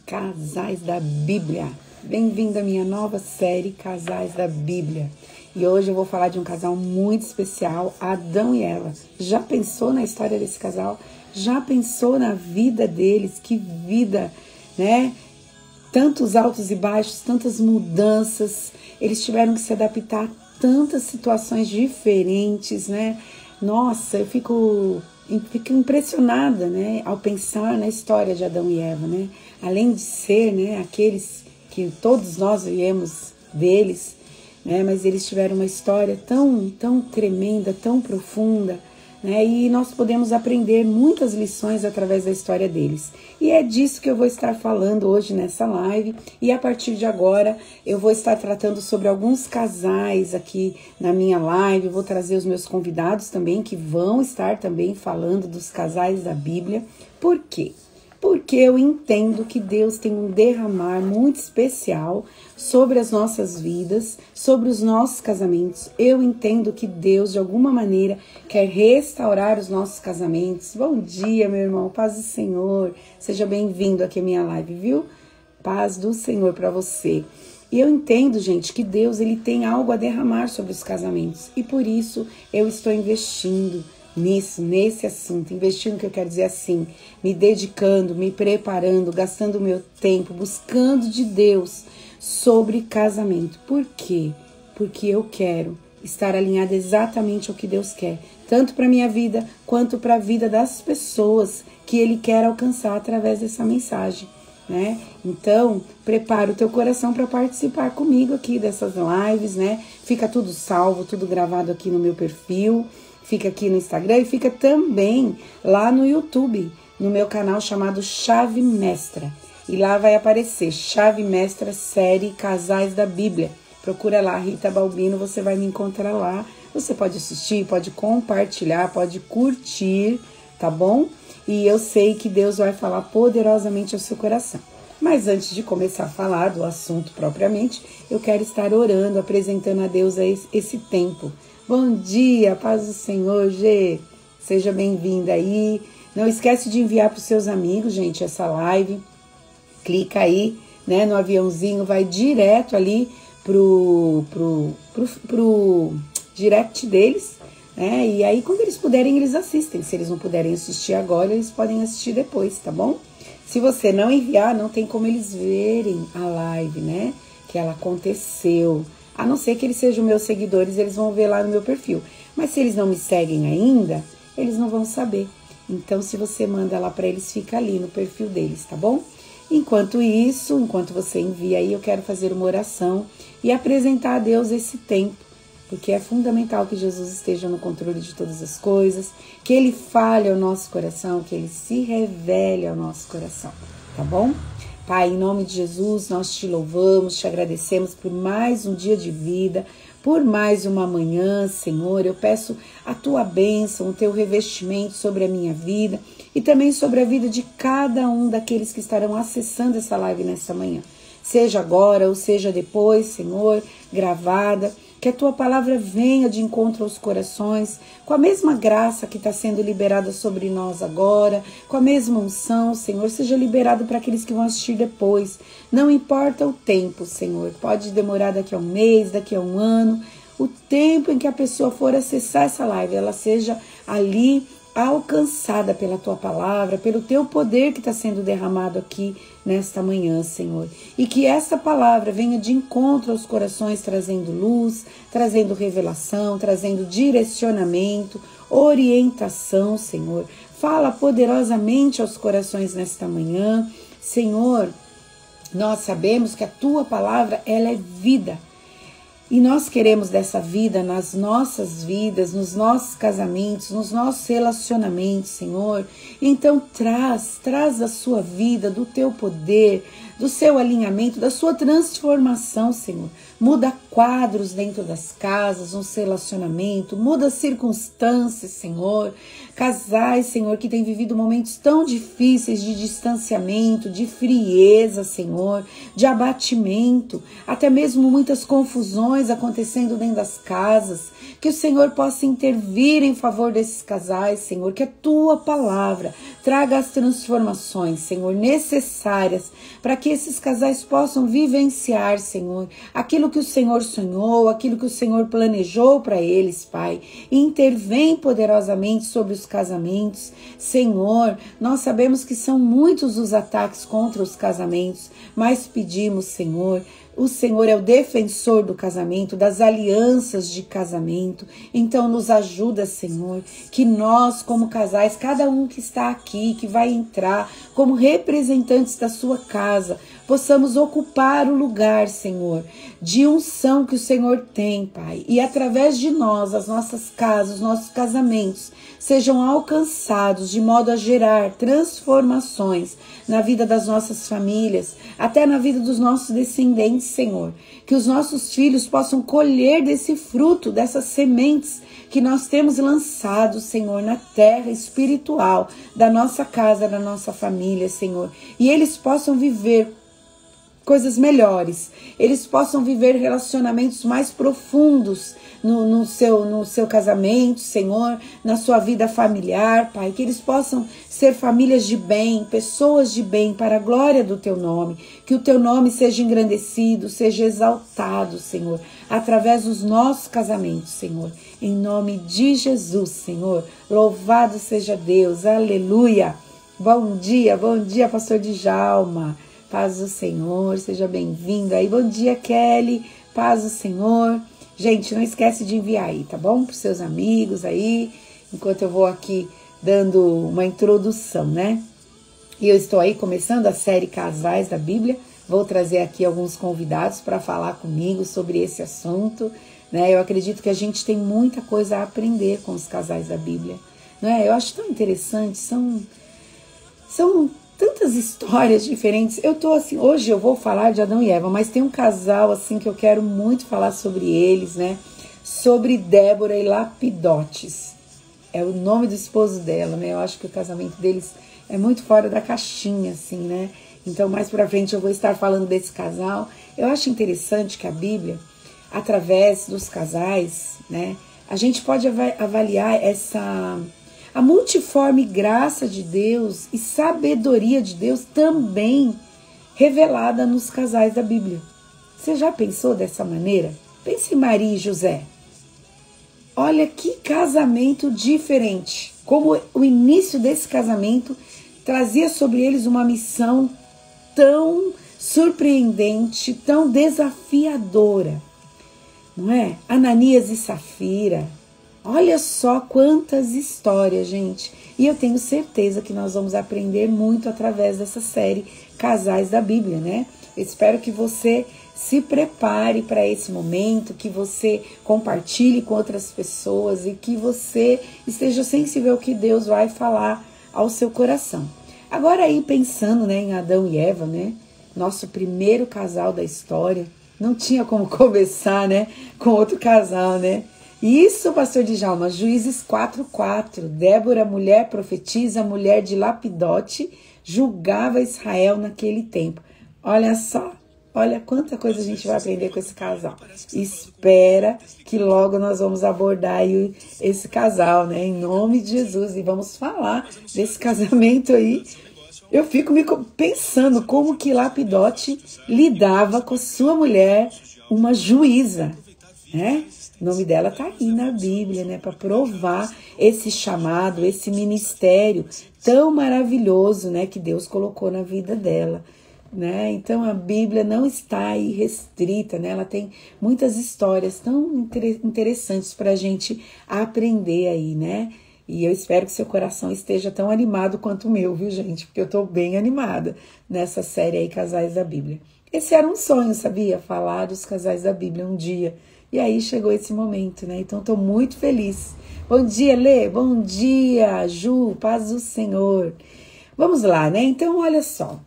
Casais da Bíblia. Bem-vindo à minha nova série Casais da Bíblia. E hoje eu vou falar de um casal muito especial, Adão e Eva. Já pensou na história desse casal? Já pensou na vida deles? Que vida, né? Tantos altos e baixos, tantas mudanças. Eles tiveram que se adaptar a tantas situações diferentes, né? Nossa, eu fico impressionada, né, ao pensar na história de Adão e Eva, né? Além de ser, né, aqueles que todos nós viemos deles, né? Mas eles tiveram uma história tão tremenda, tão profunda, né? E nós podemos aprender muitas lições através da história deles. E é disso que eu vou estar falando hoje nessa live. E a partir de agora eu vou estar tratando sobre alguns casais aqui na minha live. Vou trazer os meus convidados também, que vão estar também falando dos casais da Bíblia. Por quê? Porque eu entendo que Deus tem um derramar muito especial sobre as nossas vidas, sobre os nossos casamentos. Eu entendo que Deus, de alguma maneira, quer restaurar os nossos casamentos. Bom dia, meu irmão, paz do Senhor. Seja bem-vindo aqui à minha live, viu? Paz do Senhor para você. E eu entendo, gente, que Deus ele tem algo a derramar sobre os casamentos. E por isso eu estou investindo nesse assunto, investindo, que eu quero dizer assim, me dedicando, me preparando, gastando meu tempo, buscando de Deus sobre casamento. Por quê? Porque eu quero estar alinhada exatamente ao que Deus quer, tanto para minha vida, quanto para a vida das pessoas que Ele quer alcançar através dessa mensagem, né? Então, prepara o teu coração para participar comigo aqui dessas lives, né? Fica tudo salvo, tudo gravado aqui no meu perfil. Fica aqui no Instagram e fica também lá no YouTube, no meu canal chamado Chave Mestra. E lá vai aparecer Chave Mestra Série Casais da Bíblia. Procura lá, Rita Balbino, você vai me encontrar lá. Você pode assistir, pode compartilhar, pode curtir, tá bom? E eu sei que Deus vai falar poderosamente ao seu coração. Mas antes de começar a falar do assunto propriamente, eu quero estar orando, apresentando a Deus esse tempo. Bom dia, paz do Senhor, Gê. Seja bem-vinda aí. Não esquece de enviar para os seus amigos, gente, essa live. Clica aí, né, no aviãozinho, vai direto ali pro direct deles, né? E aí, quando eles puderem, eles assistem. Se eles não puderem assistir agora, eles podem assistir depois, tá bom? Se você não enviar, não tem como eles verem a live, né? Que ela aconteceu. A não ser que eles sejam meus seguidores, eles vão ver lá no meu perfil. Mas se eles não me seguem ainda, eles não vão saber. Então, se você manda lá para eles, fica ali no perfil deles, tá bom? Enquanto isso, enquanto você envia aí, eu quero fazer uma oração e apresentar a Deus esse tempo. Porque é fundamental que Jesus esteja no controle de todas as coisas, que Ele fale ao nosso coração, que Ele se revele ao nosso coração, tá bom? Pai, em nome de Jesus, nós te louvamos, te agradecemos por mais um dia de vida, por mais uma manhã, Senhor. Eu peço a tua bênção, o teu revestimento sobre a minha vida e também sobre a vida de cada um daqueles que estarão acessando essa live nesta manhã. Seja agora ou seja depois, Senhor, gravada. Que a tua palavra venha de encontro aos corações, com a mesma graça que está sendo liberada sobre nós agora, com a mesma unção, Senhor, seja liberado para aqueles que vão assistir depois. Não importa o tempo, Senhor, pode demorar daqui a um mês, daqui a um ano, o tempo em que a pessoa for acessar essa live, ela seja ali alcançada pela tua palavra, pelo teu poder que está sendo derramado aqui nesta manhã, Senhor. E que essa palavra venha de encontro aos corações, trazendo luz, trazendo revelação, trazendo direcionamento, orientação, Senhor. Fala poderosamente aos corações nesta manhã. Senhor, nós sabemos que a tua palavra, ela é vida. E nós queremos dessa vida nas nossas vidas, nos nossos casamentos, nos nossos relacionamentos, Senhor. Então traz da sua vida, do teu poder, do seu alinhamento, da sua transformação, Senhor. Muda quadros dentro das casas, nos relacionamentos, muda circunstâncias, Senhor. Casais, Senhor, que têm vivido momentos tão difíceis de distanciamento, de frieza, Senhor, de abatimento, até mesmo muitas confusões acontecendo dentro das casas. Que o Senhor possa intervir em favor desses casais, Senhor, que a Tua palavra traga as transformações, Senhor, necessárias para que esses casais possam vivenciar, Senhor, aquilo que o Senhor sonhou, aquilo que o Senhor planejou para eles, Pai. Intervém poderosamente sobre os casamentos. Senhor, nós sabemos que são muitos os ataques contra os casamentos, mas pedimos, Senhor, o Senhor é o defensor do casamento, das alianças de casamento. Então nos ajuda, Senhor, que nós como casais, cada um que está aqui, que vai entrar como representantes da sua casa, possamos ocupar o lugar, Senhor, de unção que o Senhor tem, Pai. E através de nós, as nossas casas, os nossos casamentos, sejam alcançados de modo a gerar transformações na vida das nossas famílias, até na vida dos nossos descendentes, Senhor. Que os nossos filhos possam colher desse fruto, dessas sementes que nós temos lançado, Senhor, na terra espiritual da nossa casa, da nossa família, Senhor. E eles possam viver coisas melhores, eles possam viver relacionamentos mais profundos no seu casamento, Senhor, na sua vida familiar, Pai, que eles possam ser famílias de bem, pessoas de bem, para a glória do Teu nome, que o Teu nome seja engrandecido, seja exaltado, Senhor, através dos nossos casamentos, Senhor, em nome de Jesus, Senhor, louvado seja Deus, aleluia. Bom dia, pastor Djalma. Paz do Senhor, seja bem-vindo aí. Bom dia, Kelly. Paz do Senhor. Gente, não esquece de enviar aí, tá bom? Para os seus amigos aí, enquanto eu vou aqui dando uma introdução, né? E eu estou aí começando a série Casais da Bíblia. Vou trazer aqui alguns convidados para falar comigo sobre esse assunto, né? Eu acredito que a gente tem muita coisa a aprender com os casais da Bíblia, não é? Eu acho tão interessante, são tantas histórias diferentes. Eu tô assim, hoje eu vou falar de Adão e Eva, mas tem um casal assim que eu quero muito falar sobre eles, né? Sobre Débora e Lapidotes. É o nome do esposo dela, né? Eu acho que o casamento deles é muito fora da caixinha, assim, né? Então, mais pra frente eu vou estar falando desse casal. Eu acho interessante que a Bíblia, através dos casais, né? A gente pode avaliar a multiforme graça de Deus e sabedoria de Deus também revelada nos casais da Bíblia. Você já pensou dessa maneira? Pense em Maria e José. Olha que casamento diferente. Como o início desse casamento trazia sobre eles uma missão tão surpreendente, tão desafiadora. Não é? Ananias e Safira. Olha só quantas histórias, gente. E eu tenho certeza que nós vamos aprender muito através dessa série Casais da Bíblia, né? Eu espero que você se prepare para esse momento, que você compartilhe com outras pessoas e que você esteja sensível ao que Deus vai falar ao seu coração. Agora aí pensando, né, em Adão e Eva, né? Nosso primeiro casal da história. Não tinha como começar, né, com outro casal, né? Isso, pastor Djalma, Juízes 4:4, Débora, mulher profetisa, mulher de Lapidote, julgava Israel naquele tempo. Olha só, olha quanta coisa a gente vai aprender com esse casal. Espera que logo nós vamos abordar aí esse casal, né, em nome de Jesus, e vamos falar desse casamento aí. Eu fico pensando como que Lapidote lidava com sua mulher, uma juíza, né? O nome dela tá aí na Bíblia, né? Para provar esse chamado, esse ministério tão maravilhoso, né? Que Deus colocou na vida dela, né? Então a Bíblia não está aí restrita, né? Ela tem muitas histórias tão interessantes para a gente aprender aí, né? E eu espero que seu coração esteja tão animado quanto o meu, viu, gente? Porque eu tô bem animada nessa série aí, Casais da Bíblia. Esse era um sonho, sabia? Falar dos casais da Bíblia um dia. E aí chegou esse momento, né? Então tô muito feliz. Bom dia, Lê. Bom dia, Ju. Paz do Senhor. Vamos lá, né? Então, olha só.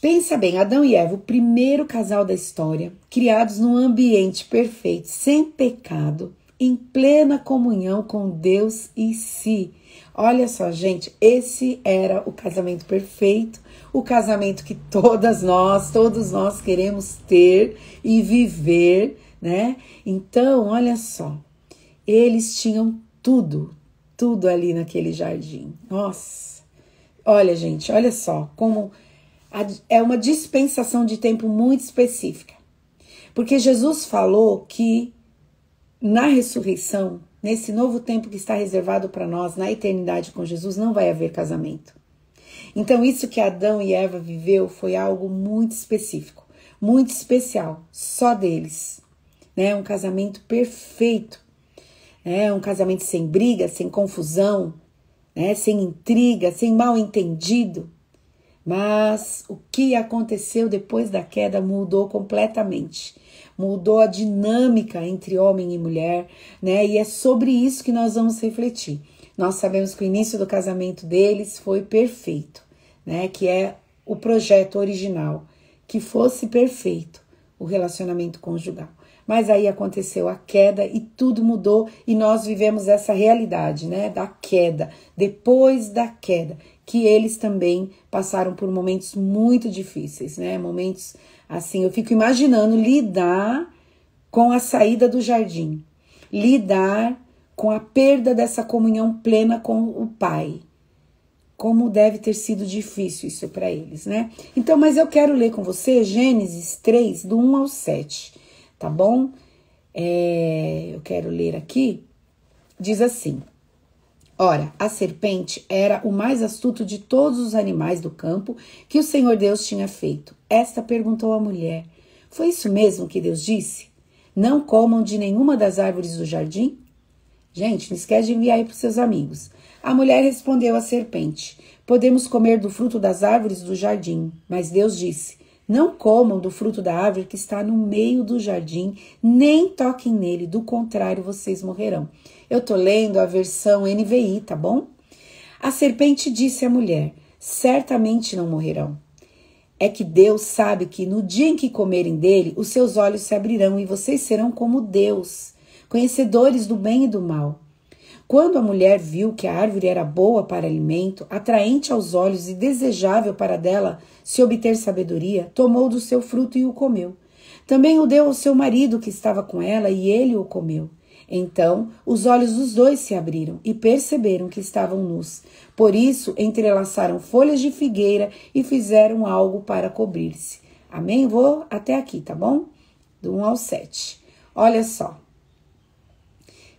Pensa bem, Adão e Eva, o primeiro casal da história, criados num ambiente perfeito, sem pecado, em plena comunhão com Deus e si. Olha só, gente, esse era o casamento perfeito, o casamento que todos nós queremos ter e viver, né? Então, olha só, eles tinham tudo ali naquele jardim. Nossa, olha, gente, olha só, como é uma dispensação de tempo muito específica. Porque Jesus falou que na ressurreição, nesse novo tempo que está reservado para nós, na eternidade com Jesus, não vai haver casamento. Então, isso que Adão e Eva viveu foi algo muito específico, muito especial, só deles. Né? Um casamento perfeito, né? Um casamento sem briga, sem confusão, né? Sem intriga, sem mal entendido. Mas o que aconteceu depois da queda mudou completamente. Mudou a dinâmica entre homem e mulher, né? E é sobre isso que nós vamos refletir. Nós sabemos que o início do casamento deles foi perfeito, né? Que é o projeto original, que fosse perfeito o relacionamento conjugal. Mas aí aconteceu a queda e tudo mudou e nós vivemos essa realidade, né? Da queda, depois da queda, que eles também passaram por momentos muito difíceis, né? Momentos assim, eu fico imaginando lidar com a saída do jardim, lidar com a perda dessa comunhão plena com o Pai. Como deve ter sido difícil isso para eles, né? Então, mas eu quero ler com você Gênesis 3, do 1 ao 7, tá bom? Eu quero ler aqui, diz assim: Ora, a serpente era o mais astuto de todos os animais do campo que o Senhor Deus tinha feito. Esta perguntou à mulher: Foi isso mesmo que Deus disse? Não comam de nenhuma das árvores do jardim? Gente, não esquece de enviar aí para os seus amigos. A mulher respondeu à serpente: Podemos comer do fruto das árvores do jardim. Mas Deus disse: Não comam do fruto da árvore que está no meio do jardim, nem toquem nele, do contrário vocês morrerão. Eu tô lendo a versão NVI, tá bom? A serpente disse à mulher: Certamente não morrerão. É que Deus sabe que no dia em que comerem dele, os seus olhos se abrirão e vocês serão como Deus, conhecedores do bem e do mal. Quando a mulher viu que a árvore era boa para alimento, atraente aos olhos e desejável para dela se obter sabedoria, tomou do seu fruto e o comeu. Também o deu ao seu marido que estava com ela e ele o comeu. Então os olhos dos dois se abriram e perceberam que estavam nus. Por isso entrelaçaram folhas de figueira e fizeram algo para cobrir-se. Amém? Vou até aqui, tá bom? Do 1 ao 7. Olha só.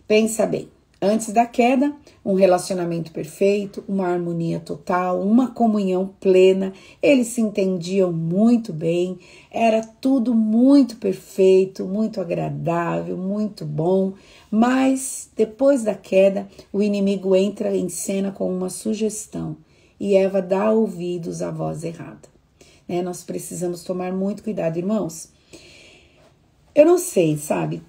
Pensa bem. Antes da queda, um relacionamento perfeito, uma harmonia total, uma comunhão plena, eles se entendiam muito bem, era tudo muito perfeito, muito agradável, muito bom, mas depois da queda, o inimigo entra em cena com uma sugestão e Eva dá ouvidos à voz errada. Nós precisamos tomar muito cuidado, irmãos. Eu não sei, sabe?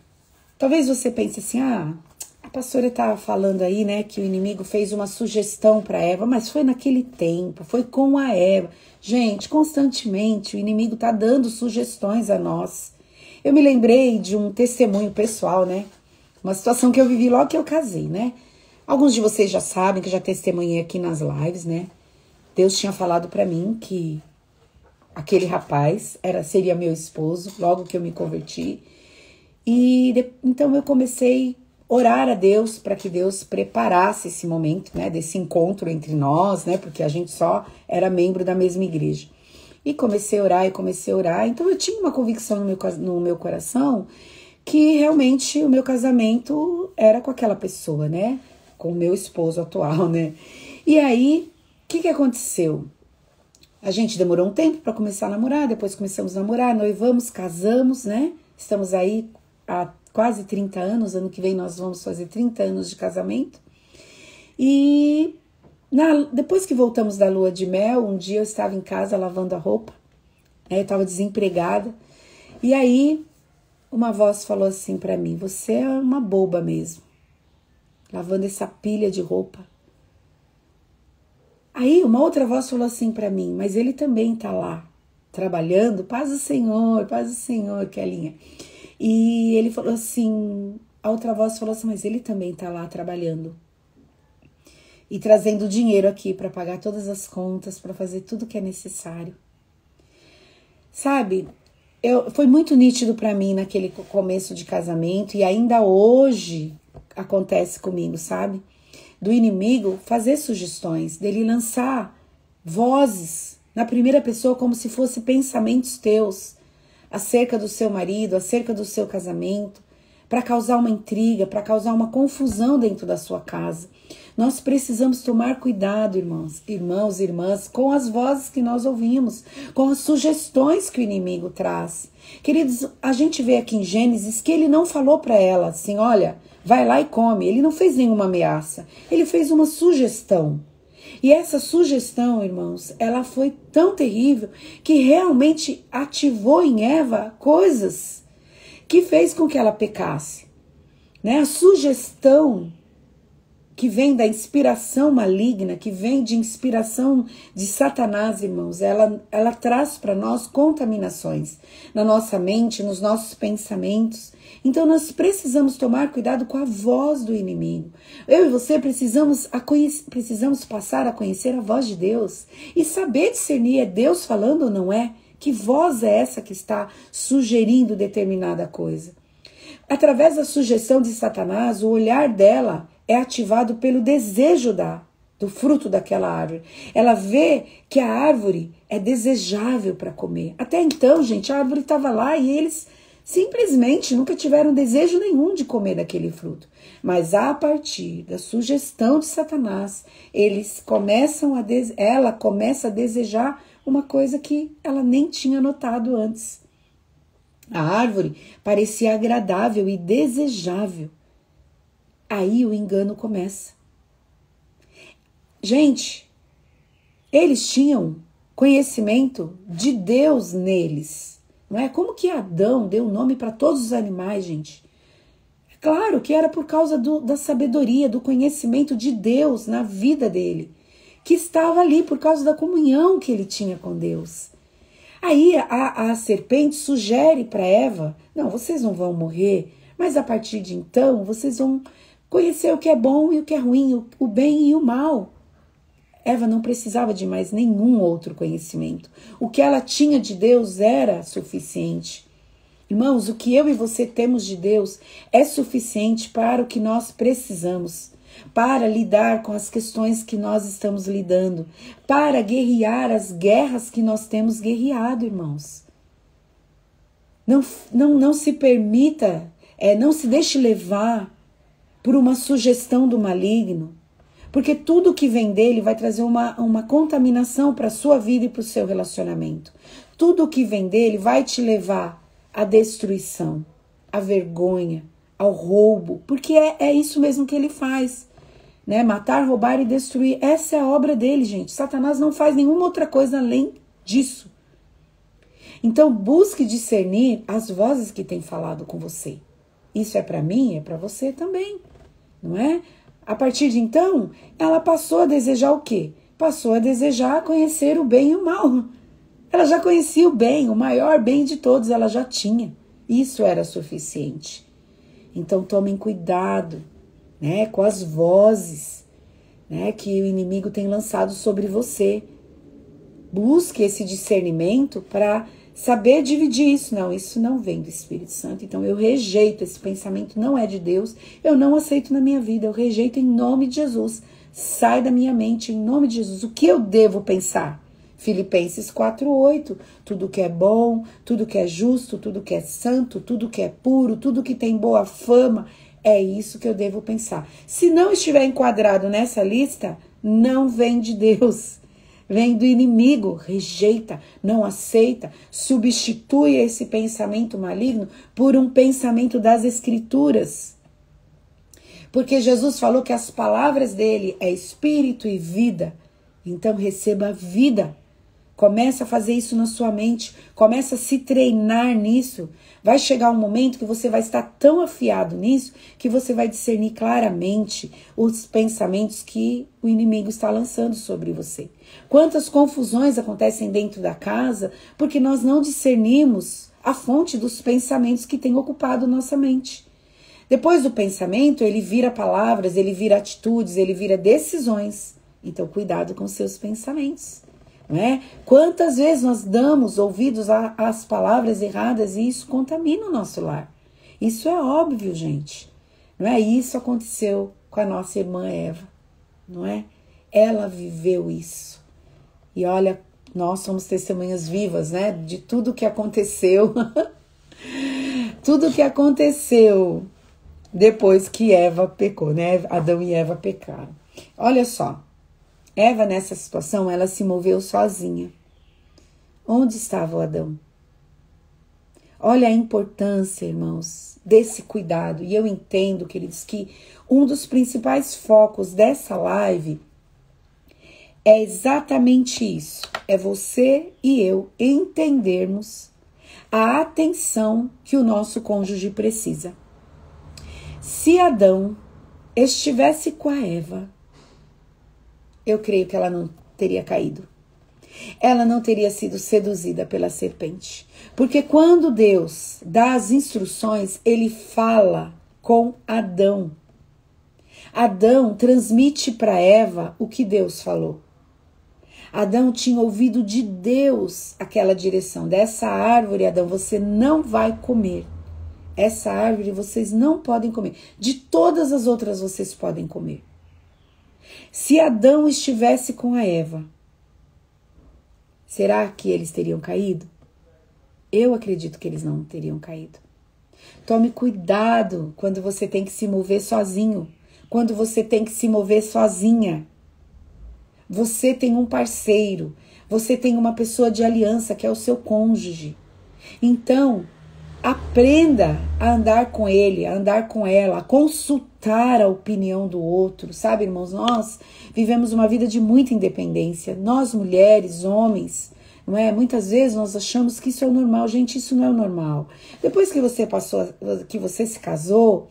Talvez você pense assim, a pastora estava falando aí, né, que o inimigo fez uma sugestão para Eva, mas foi naquele tempo, foi com a Eva. Gente, constantemente o inimigo está dando sugestões a nós. Eu me lembrei de um testemunho pessoal, né, uma situação que eu vivi logo que eu casei, né. Alguns de vocês já sabem que já testemunhei aqui nas lives, né. Deus tinha falado para mim que aquele rapaz seria meu esposo, logo que eu me converti. Então eu comecei orar a Deus para que Deus preparasse esse momento, né, desse encontro entre nós, né, porque a gente só era membro da mesma igreja. E comecei a orar, então eu tinha uma convicção no meu coração que realmente o meu casamento era com aquela pessoa, né, com o meu esposo atual, né. E aí, o que aconteceu? A gente demorou um tempo para começar a namorar, depois começamos a namorar, noivamos, casamos, né, estamos aí há quase 30 anos, ano que vem nós vamos fazer 30 anos de casamento. E depois que voltamos da lua de mel, um dia eu estava em casa lavando a roupa, né, eu estava desempregada, e aí uma voz falou assim para mim: você é uma boba mesmo, lavando essa pilha de roupa. Aí uma outra voz falou assim para mim: mas ele também está lá, trabalhando, paz do Senhor, Kelinha. E ele falou assim: a outra voz falou assim, mas ele também está lá trabalhando. E trazendo dinheiro aqui para pagar todas as contas, para fazer tudo que é necessário. Sabe, foi muito nítido para mim naquele começo de casamento, e ainda hoje acontece comigo, sabe? Do inimigo fazer sugestões, dele lançar vozes na primeira pessoa como se fossem pensamentos teus, acerca do seu marido, acerca do seu casamento, para causar uma intriga, para causar uma confusão dentro da sua casa. Nós precisamos tomar cuidado, irmãos, irmãs, com as vozes que nós ouvimos, com as sugestões que o inimigo traz. Queridos, a gente vê aqui em Gênesis que ele não falou para ela assim, olha, vai lá e come. Ele não fez nenhuma ameaça, ele fez uma sugestão. E essa sugestão, irmãos, ela foi tão terrível que realmente ativou em Eva coisas que fez com que ela pecasse. Né? A sugestão que vem da inspiração maligna, que vem de inspiração de Satanás, irmãos, ela traz para nós contaminações na nossa mente, nos nossos pensamentos. Então nós precisamos tomar cuidado com a voz do inimigo. Eu e você precisamos passar a conhecer a voz de Deus e saber discernir, é Deus falando ou não é? Que voz é essa que está sugerindo determinada coisa? Através da sugestão de Satanás, o olhar dela é ativado pelo desejo do fruto daquela árvore. Ela vê que a árvore é desejável para comer. Até então, gente, a árvore estava lá e eles simplesmente nunca tiveram desejo nenhum de comer daquele fruto. Mas a partir da sugestão de Satanás, ela começa a desejar uma coisa que ela nem tinha notado antes. A árvore parecia agradável e desejável. Aí o engano começa. Gente, eles tinham conhecimento de Deus neles. Não é? Como que Adão deu nome para todos os animais, gente? É claro que era por causa da sabedoria, do conhecimento de Deus na vida dele, que estava ali por causa da comunhão que ele tinha com Deus. Aí a serpente sugere para Eva, não, vocês não vão morrer, mas a partir de então vocês vão conhecer o que é bom e o que é ruim, o bem e o mal. Eva não precisava de mais nenhum outro conhecimento. O que ela tinha de Deus era suficiente. Irmãos, o que eu e você temos de Deus é suficiente para o que nós precisamos, para lidar com as questões que nós estamos lidando, para guerrear as guerras que nós temos guerreado, irmãos. Não se permita, não se deixe levar por uma sugestão do maligno, porque tudo que vem dele vai trazer uma contaminação para a sua vida e para o seu relacionamento. Tudo que vem dele vai te levar à destruição, à vergonha, ao roubo, porque é isso mesmo que ele faz, né? Matar, roubar e destruir. Essa é a obra dele, gente. Satanás não faz nenhuma outra coisa além disso. Então busque discernir as vozes que têm falado com você. Isso é para mim, é para você também. Não é? A partir de então, ela passou a desejar o quê? Passou a desejar conhecer o bem e o mal. Ela já conhecia o bem, o maior bem de todos, ela já tinha. Isso era suficiente. Então tomem cuidado, né, com as vozes, né, que o inimigo tem lançado sobre você. Busque esse discernimento para saber dividir isso. Não, isso não vem do Espírito Santo. Então eu rejeito, esse pensamento não é de Deus. Eu não aceito na minha vida, eu rejeito em nome de Jesus. Sai da minha mente em nome de Jesus. O que eu devo pensar? Filipenses 4:8. Tudo que é bom, tudo que é justo, tudo que é santo, tudo que é puro, tudo que tem boa fama, é isso que eu devo pensar. Se não estiver enquadrado nessa lista, não vem de Deus. Vem do inimigo, rejeita, não aceita, substitui esse pensamento maligno por um pensamento das Escrituras. Porque Jesus falou que as palavras dele é espírito e vida. Então receba a vida. Começa a fazer isso na sua mente, começa a se treinar nisso. Vai chegar um momento que você vai estar tão afiado nisso que você vai discernir claramente os pensamentos que o inimigo está lançando sobre você. Quantas confusões acontecem dentro da casa porque nós não discernimos a fonte dos pensamentos que tem ocupado nossa mente. Depois do pensamento, ele vira palavras, ele vira atitudes, ele vira decisões. Então, cuidado com seus pensamentos. Não é? Quantas vezes nós damos ouvidos às palavras erradas e isso contamina o nosso lar? Isso é óbvio, gente. Não é? Isso aconteceu com a nossa irmã Eva, não é? Ela viveu isso. E olha, nós somos testemunhas vivas, né? De tudo que aconteceu. Tudo que aconteceu depois que Eva pecou, né? Adão e Eva pecaram. Olha só. Eva, nessa situação, ela se moveu sozinha. Onde estava o Adão? Olha a importância, irmãos, desse cuidado. E eu entendo, queridos, que um dos principais focos dessa live é exatamente isso. É você e eu entendermos a atenção que o nosso cônjuge precisa. Se Adão estivesse com a Eva, eu creio que ela não teria caído. Ela não teria sido seduzida pela serpente. Porque quando Deus dá as instruções, ele fala com Adão. Adão transmite para Eva o que Deus falou. Adão tinha ouvido de Deus aquela direção. Dessa árvore, Adão, você não vai comer. Essa árvore vocês não podem comer. De todas as outras vocês podem comer. Se Adão estivesse com a Eva, será que eles teriam caído? Eu acredito que eles não teriam caído. Tome cuidado quando você tem que se mover sozinho, quando você tem que se mover sozinha. Você tem um parceiro, você tem uma pessoa de aliança que é o seu cônjuge. Então, aprenda a andar com ele, a andar com ela, a consultar a opinião do outro. Sabe, irmãos, nós vivemos uma vida de muita independência. Nós, mulheres, homens, não é? Muitas vezes nós achamos que isso é o normal. Gente, isso não é o normal. Depois que você que você se casou,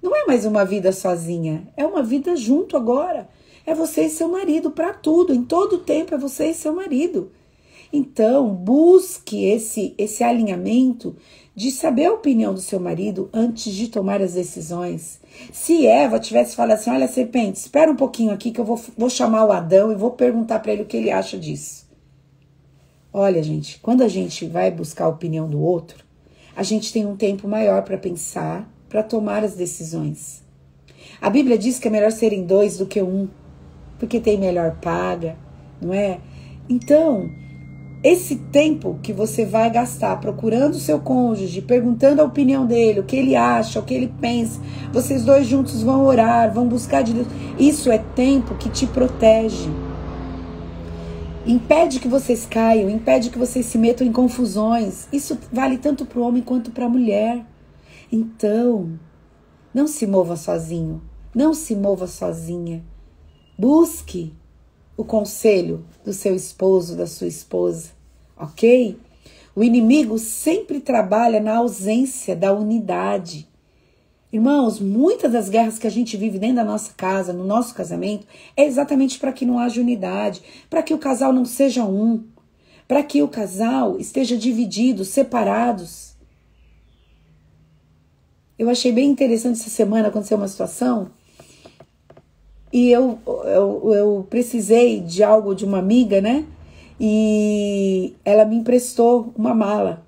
não é mais uma vida sozinha. É uma vida junto agora. É você e seu marido para tudo. Em todo tempo é você e seu marido. Então, busque esse alinhamento de saber a opinião do seu marido antes de tomar as decisões. Se Eva tivesse falado assim, olha, serpente, espera um pouquinho aqui que eu vou chamar o Adão e vou perguntar para ele o que ele acha disso. Olha, gente, quando a gente vai buscar a opinião do outro, a gente tem um tempo maior para pensar, para tomar as decisões. A Bíblia diz que é melhor serem dois do que um, porque tem melhor paga, não é? Então, esse tempo que você vai gastar procurando o seu cônjuge, perguntando a opinião dele, o que ele acha, o que ele pensa, vocês dois juntos vão orar, vão buscar de Deus. Isso é tempo que te protege. Impede que vocês caiam, impede que vocês se metam em confusões. Isso vale tanto para o homem quanto para a mulher. Então, não se mova sozinho, não se mova sozinha. Busque o conselho do seu esposo, da sua esposa, ok? O inimigo sempre trabalha na ausência da unidade. Irmãos, muitas das guerras que a gente vive dentro da nossa casa, no nosso casamento, é exatamente para que não haja unidade, para que o casal não seja um, para que o casal esteja dividido, separados. Eu achei bem interessante essa semana, aconteceu uma situação e eu precisei de algo de uma amiga, né? E ela me emprestou uma mala.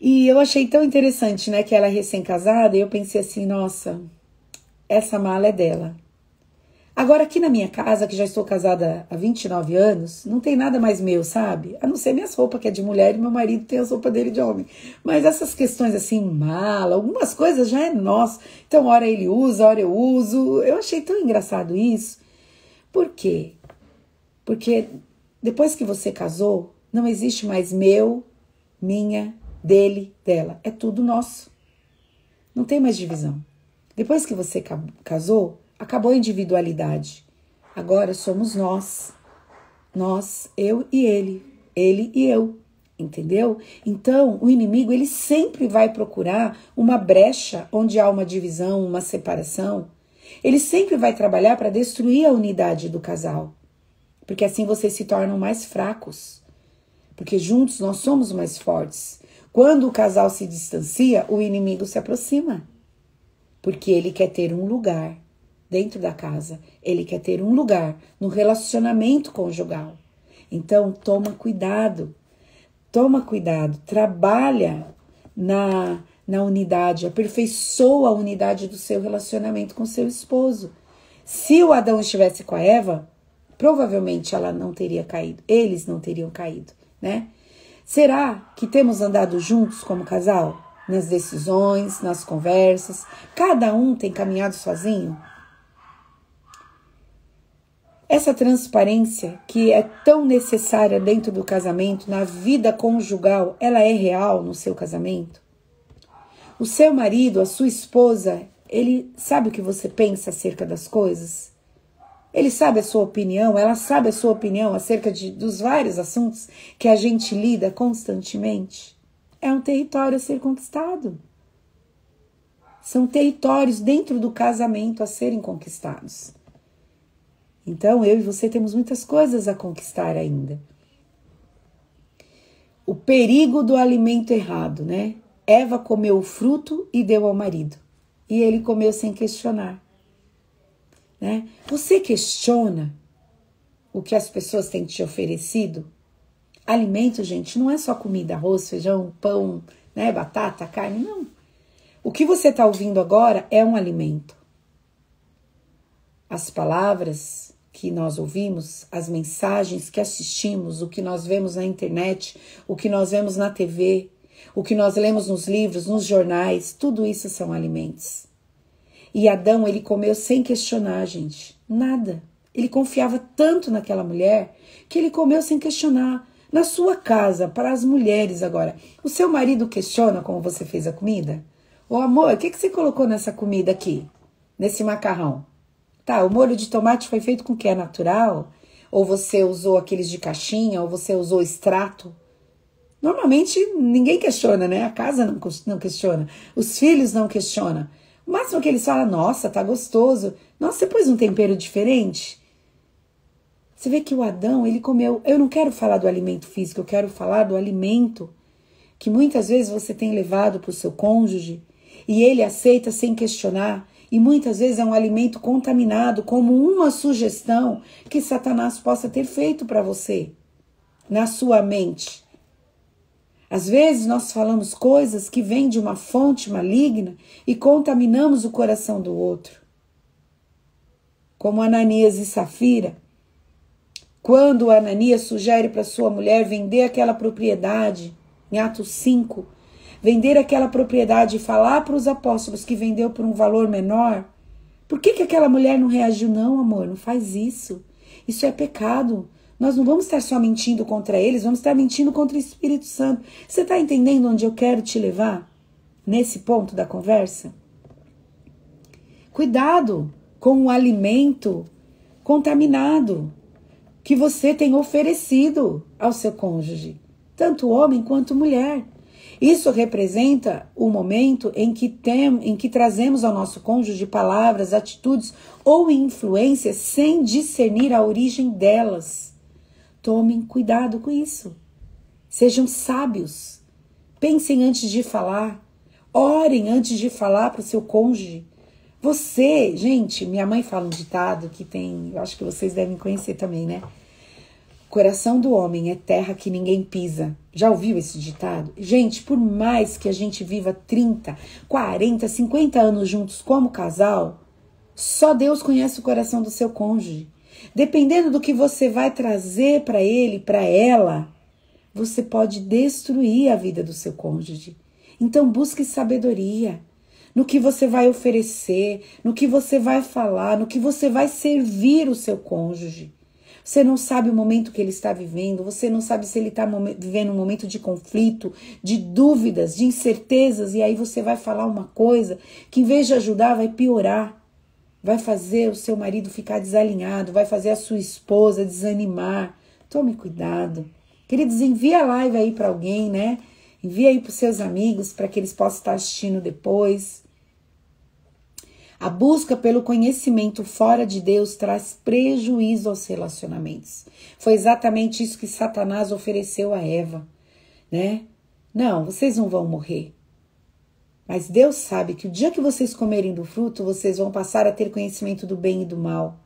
E eu achei tão interessante, né? Que ela é recém-casada e eu pensei assim, nossa, essa mala é dela. Agora aqui na minha casa, que já estou casada há 29 anos, não tem nada mais meu, sabe? A não ser minhas roupas, que é de mulher, e meu marido tem as roupas dele de homem. Mas essas questões assim, mala, algumas coisas já é nosso. Então, hora ele usa, hora eu uso. Eu achei tão engraçado isso. Por quê? Porque depois que você casou, não existe mais meu, minha, dele, dela. É tudo nosso. Não tem mais divisão. Depois que você casou, acabou a individualidade. Agora somos nós. Nós, eu e ele e eu. Entendeu? Então, o inimigo, ele sempre vai procurar uma brecha onde há uma divisão, uma separação. Ele sempre vai trabalhar para destruir a unidade do casal. Porque assim vocês se tornam mais fracos. Porque juntos nós somos mais fortes. Quando o casal se distancia, o inimigo se aproxima. porque ele quer ter um lugar dentro da casa, ele quer ter um lugar no relacionamento conjugal. Então, toma cuidado, trabalha na unidade, aperfeiçoa a unidade do seu relacionamento com seu esposo. Se o Adão estivesse com a Eva, provavelmente ela não teria caído, eles não teriam caído, né? Será que temos andado juntos como casal? Nas decisões, nas conversas, cada um tem caminhado sozinho? Essa transparência que é tão necessária dentro do casamento, na vida conjugal, ela é real no seu casamento? O seu marido, a sua esposa, ele sabe o que você pensa acerca das coisas? Ele sabe a sua opinião, ela sabe a sua opinião acerca dos vários assuntos que a gente lida constantemente? É um território a ser conquistado. São territórios dentro do casamento a serem conquistados. Então, eu e você temos muitas coisas a conquistar ainda. O perigo do alimento errado, né? Eva comeu o fruto e deu ao marido. E ele comeu sem questionar, né? Você questiona o que as pessoas têm te oferecido? Alimento, gente, não é só comida, arroz, feijão, pão, né? Batata, carne, não. O que você está ouvindo agora é um alimento. As palavras que nós ouvimos, as mensagens que assistimos, o que nós vemos na internet, o que nós vemos na TV, o que nós lemos nos livros, nos jornais, tudo isso são alimentos. E Adão, ele comeu sem questionar, gente, nada. Ele confiava tanto naquela mulher que ele comeu sem questionar. Na sua casa, para as mulheres agora, o seu marido questiona como você fez a comida? Ô amor, o que você colocou nessa comida aqui? Nesse macarrão? Tá, o molho de tomate foi feito com o que? É natural? Ou você usou aqueles de caixinha? Ou você usou extrato? Normalmente ninguém questiona, né? A casa não questiona. Os filhos não questionam. O máximo que eles falam, nossa, tá gostoso. Nossa, você pôs um tempero diferente? Você vê que o Adão, ele comeu... Eu não quero falar do alimento físico, eu quero falar do alimento que muitas vezes você tem levado para o seu cônjuge e ele aceita sem questionar. E muitas vezes é um alimento contaminado, como uma sugestão que Satanás possa ter feito para você, na sua mente. Às vezes nós falamos coisas que vêm de uma fonte maligna e contaminamos o coração do outro. Como Ananias e Safira, quando Ananias sugere para sua mulher vender aquela propriedade, em Atos 5, vender aquela propriedade e falar para os apóstolos que vendeu por um valor menor, por que aquela mulher não reagiu? Não, amor, não faz isso. Isso é pecado. Nós não vamos estar só mentindo contra eles, vamos estar mentindo contra o Espírito Santo. Você está entendendo onde eu quero te levar? Nesse ponto da conversa? Cuidado com o alimento contaminado que você tem oferecido ao seu cônjuge, tanto homem quanto mulher. Isso representa o momento em que trazemos ao nosso cônjuge palavras, atitudes ou influências sem discernir a origem delas. Tomem cuidado com isso. Sejam sábios. Pensem antes de falar. Orem antes de falar para o seu cônjuge. Você, gente, minha mãe fala um ditado que tem, eu acho que vocês devem conhecer também, né? Coração do homem é terra que ninguém pisa. Já ouviu esse ditado? Gente, por mais que a gente viva 30, 40, 50 anos juntos como casal, só Deus conhece o coração do seu cônjuge. Dependendo do que você vai trazer para ele, para ela, você pode destruir a vida do seu cônjuge. Então busque sabedoria no que você vai oferecer, no que você vai falar, no que você vai servir o seu cônjuge. Você não sabe o momento que ele está vivendo, você não sabe se ele está vivendo um momento de conflito, de dúvidas, de incertezas, e aí você vai falar uma coisa que, em vez de ajudar, vai piorar. Vai fazer o seu marido ficar desalinhado, vai fazer a sua esposa desanimar. Tome cuidado. Queridos, envia a live aí para alguém, né? Envia aí para os seus amigos, para que eles possam estar assistindo depois. A busca pelo conhecimento fora de Deus traz prejuízo aos relacionamentos. Foi exatamente isso que Satanás ofereceu a Eva, né? Não, vocês não vão morrer. Mas Deus sabe que o dia que vocês comerem do fruto, vocês vão passar a ter conhecimento do bem e do mal.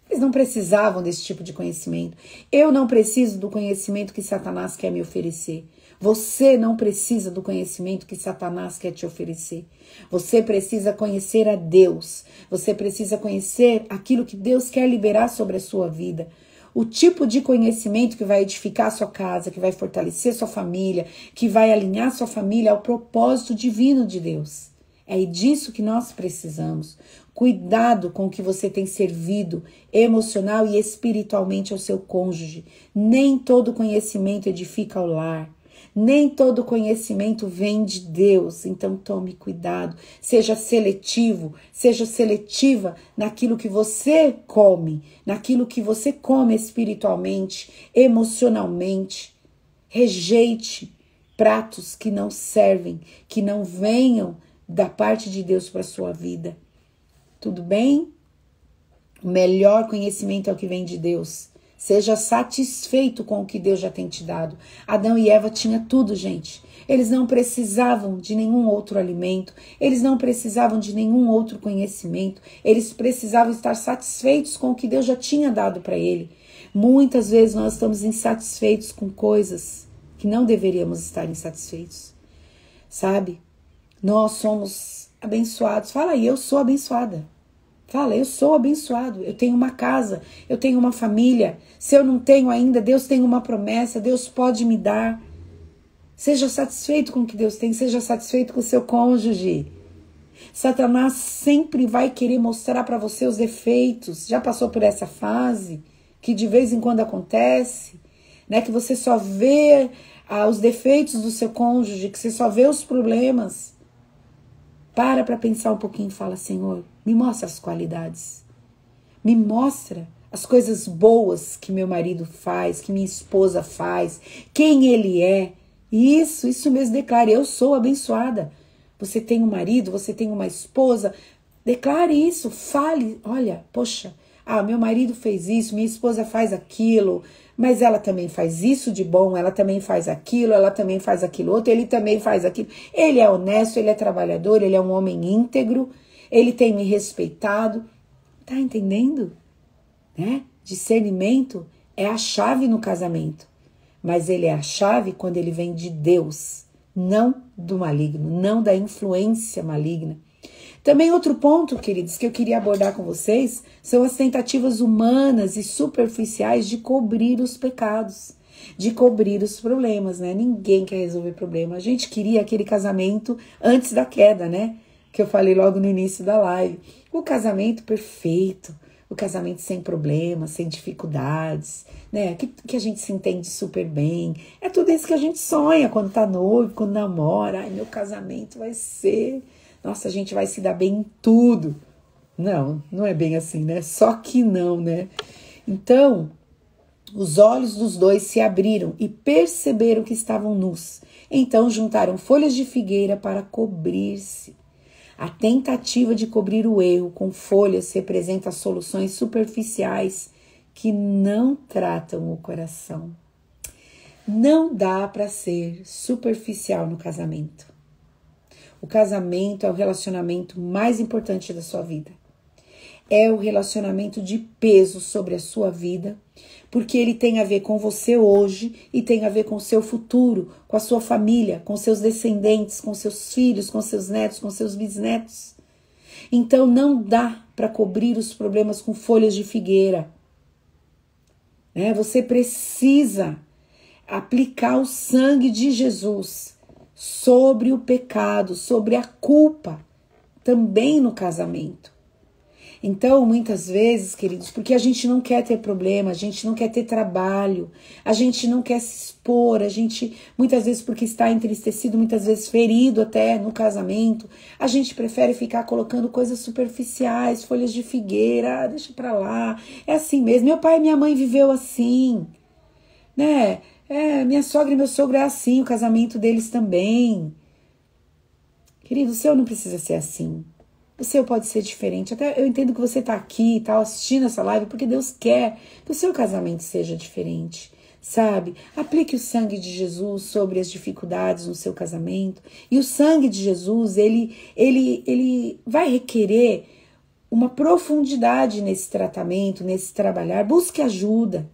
Eles não precisavam desse tipo de conhecimento. Eu não preciso do conhecimento que Satanás quer me oferecer. Você não precisa do conhecimento que Satanás quer te oferecer. Você precisa conhecer a Deus. Você precisa conhecer aquilo que Deus quer liberar sobre a sua vida. O tipo de conhecimento que vai edificar a sua casa, que vai fortalecer sua família, que vai alinhar sua família ao propósito divino de Deus. É disso que nós precisamos. Cuidado com o que você tem servido emocional e espiritualmente ao seu cônjuge. Nem todo conhecimento edifica o lar. Nem todo conhecimento vem de Deus, então tome cuidado, seja seletivo, seja seletiva naquilo que você come, naquilo que você come espiritualmente, emocionalmente. Rejeite pratos que não servem, que não venham da parte de Deus para a sua vida. Tudo bem? O melhor conhecimento é o que vem de Deus. Seja satisfeito com o que Deus já tem te dado. Adão e Eva tinham tudo, gente. Eles não precisavam de nenhum outro alimento. Eles não precisavam de nenhum outro conhecimento. Eles precisavam estar satisfeitos com o que Deus já tinha dado para ele. Muitas vezes nós estamos insatisfeitos com coisas que não deveríamos estar insatisfeitos. Sabe? Nós somos abençoados. Fala aí, eu sou abençoada. Fala, eu sou abençoado, eu tenho uma casa, eu tenho uma família. Se eu não tenho ainda, Deus tem uma promessa, Deus pode me dar. Seja satisfeito com o que Deus tem, seja satisfeito com o seu cônjuge. Satanás sempre vai querer mostrar para você os defeitos. Já passou por essa fase que de vez em quando acontece, né? Que você só vê os defeitos do seu cônjuge, que você só vê os problemas. Para pensar um pouquinho e fala, Senhor, me mostra as qualidades. Me mostra as coisas boas que meu marido faz, que minha esposa faz, quem ele é. Isso mesmo, declare, eu sou abençoada. Você tem um marido, você tem uma esposa, declare isso, fale, olha, poxa, meu marido fez isso, minha esposa faz aquilo, mas ela também faz isso de bom, ela também faz aquilo, ela também faz aquilo outro, ele também faz aquilo. Ele é honesto, ele é trabalhador, ele é um homem íntegro, ele tem me respeitado. Tá entendendo? Né? Discernimento é a chave no casamento, mas ele é a chave quando ele vem de Deus, não do maligno, não da influência maligna. Também outro ponto, queridos, que eu queria abordar com vocês são as tentativas humanas e superficiais de cobrir os pecados, de cobrir os problemas, né? Ninguém quer resolver problema. A gente queria aquele casamento antes da queda, né? Que eu falei logo no início da live. O casamento perfeito, o casamento sem problemas, sem dificuldades, né? Que a gente se entende super bem. É tudo isso que a gente sonha quando tá noivo, quando namora. Ai, meu casamento vai ser... Nossa, a gente vai se dar bem em tudo. Não, não é bem assim, né? Só que não, né? Então, os olhos dos dois se abriram e perceberam que estavam nus. Então, juntaram folhas de figueira para cobrir-se. A tentativa de cobrir o erro com folhas representa soluções superficiais que não tratam o coração. Não dá para ser superficial no casamento. O casamento é o relacionamento mais importante da sua vida. É o relacionamento de peso sobre a sua vida, porque ele tem a ver com você hoje e tem a ver com o seu futuro, com a sua família, com seus descendentes, com seus filhos, com seus netos, com seus bisnetos. Então não dá para cobrir os problemas com folhas de figueira. Né? Você precisa aplicar o sangue de Jesus sobre o pecado, sobre a culpa, também no casamento. Então, muitas vezes, queridos, porque a gente não quer ter problema, a gente não quer ter trabalho, a gente não quer se expor, a gente, muitas vezes porque está entristecido, muitas vezes ferido até no casamento, a gente prefere ficar colocando coisas superficiais, folhas de figueira, deixa pra lá, é assim mesmo, meu pai e minha mãe viveu assim, né? Minha sogra e meu sogro é assim, o casamento deles também. Querido, o seu não precisa ser assim. O seu pode ser diferente. Até eu entendo que você está aqui e tá assistindo essa live porque Deus quer que o seu casamento seja diferente. sabe? Aplique o sangue de Jesus sobre as dificuldades no seu casamento. E o sangue de Jesus, ele vai requerer uma profundidade nesse tratamento, nesse trabalhar. Busque ajuda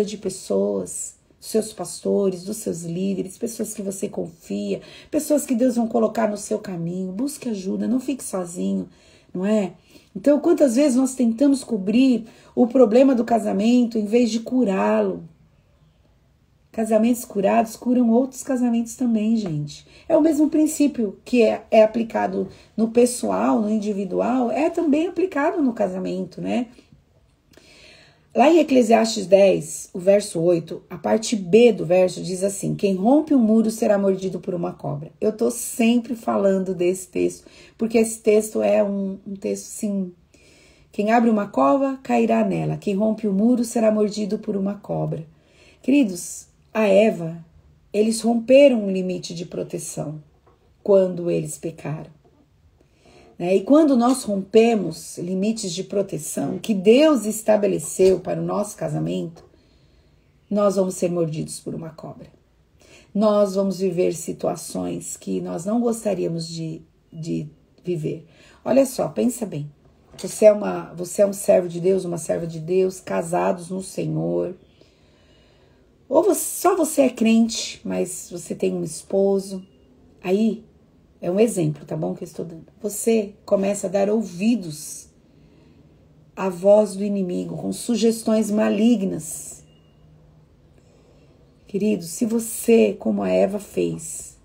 de pessoas, dos seus pastores, dos seus líderes, pessoas que você confia, pessoas que Deus vão colocar no seu caminho. Busque ajuda, não fique sozinho, não é? Então, quantas vezes nós tentamos cobrir o problema do casamento em vez de curá-lo? Casamentos curados curam outros casamentos também, gente. É o mesmo princípio que é aplicado no pessoal, no individual, é também aplicado no casamento, né? Lá em Eclesiastes 10, o verso 8, a parte B do verso diz assim: quem rompe um muro será mordido por uma cobra. Eu tô sempre falando desse texto, porque esse texto é um texto, sim. Quem abre uma cova, cairá nela. Quem rompe o muro será mordido por uma cobra. Queridos, a Eva, eles romperam um limite de proteção quando eles pecaram. E quando nós rompemos limites de proteção que Deus estabeleceu para o nosso casamento, nós vamos ser mordidos por uma cobra. Nós vamos viver situações que nós não gostaríamos de viver. Olha só, pensa bem. Você é um servo de Deus, uma serva de Deus, casados no Senhor. Ou só você é crente, mas você tem um esposo. Aí, é um exemplo, tá bom, que eu estou dando. Você começa a dar ouvidos à voz do inimigo, com sugestões malignas. Queridos, se você, como a Eva fez,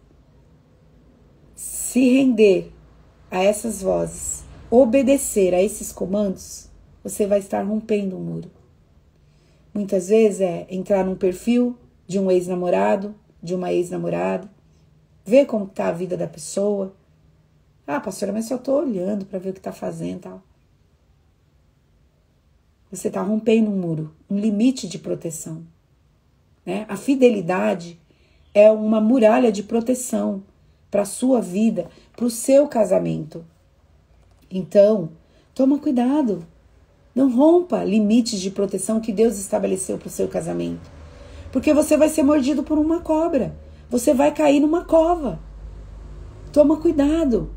se render a essas vozes, obedecer a esses comandos, você vai estar rompendo um muro. Muitas vezes é entrar num perfil de um ex-namorado, de uma ex-namorada, ver como está a vida da pessoa. Ah, pastora, mas eu estou olhando para ver o que está fazendo e tal. Você está rompendo um muro, um limite de proteção. Né? A fidelidade é uma muralha de proteção para a sua vida, para o seu casamento. Então, toma cuidado. Não rompa limites de proteção que Deus estabeleceu para o seu casamento. Porque você vai ser mordido por uma cobra. Você vai cair numa cova. Toma cuidado.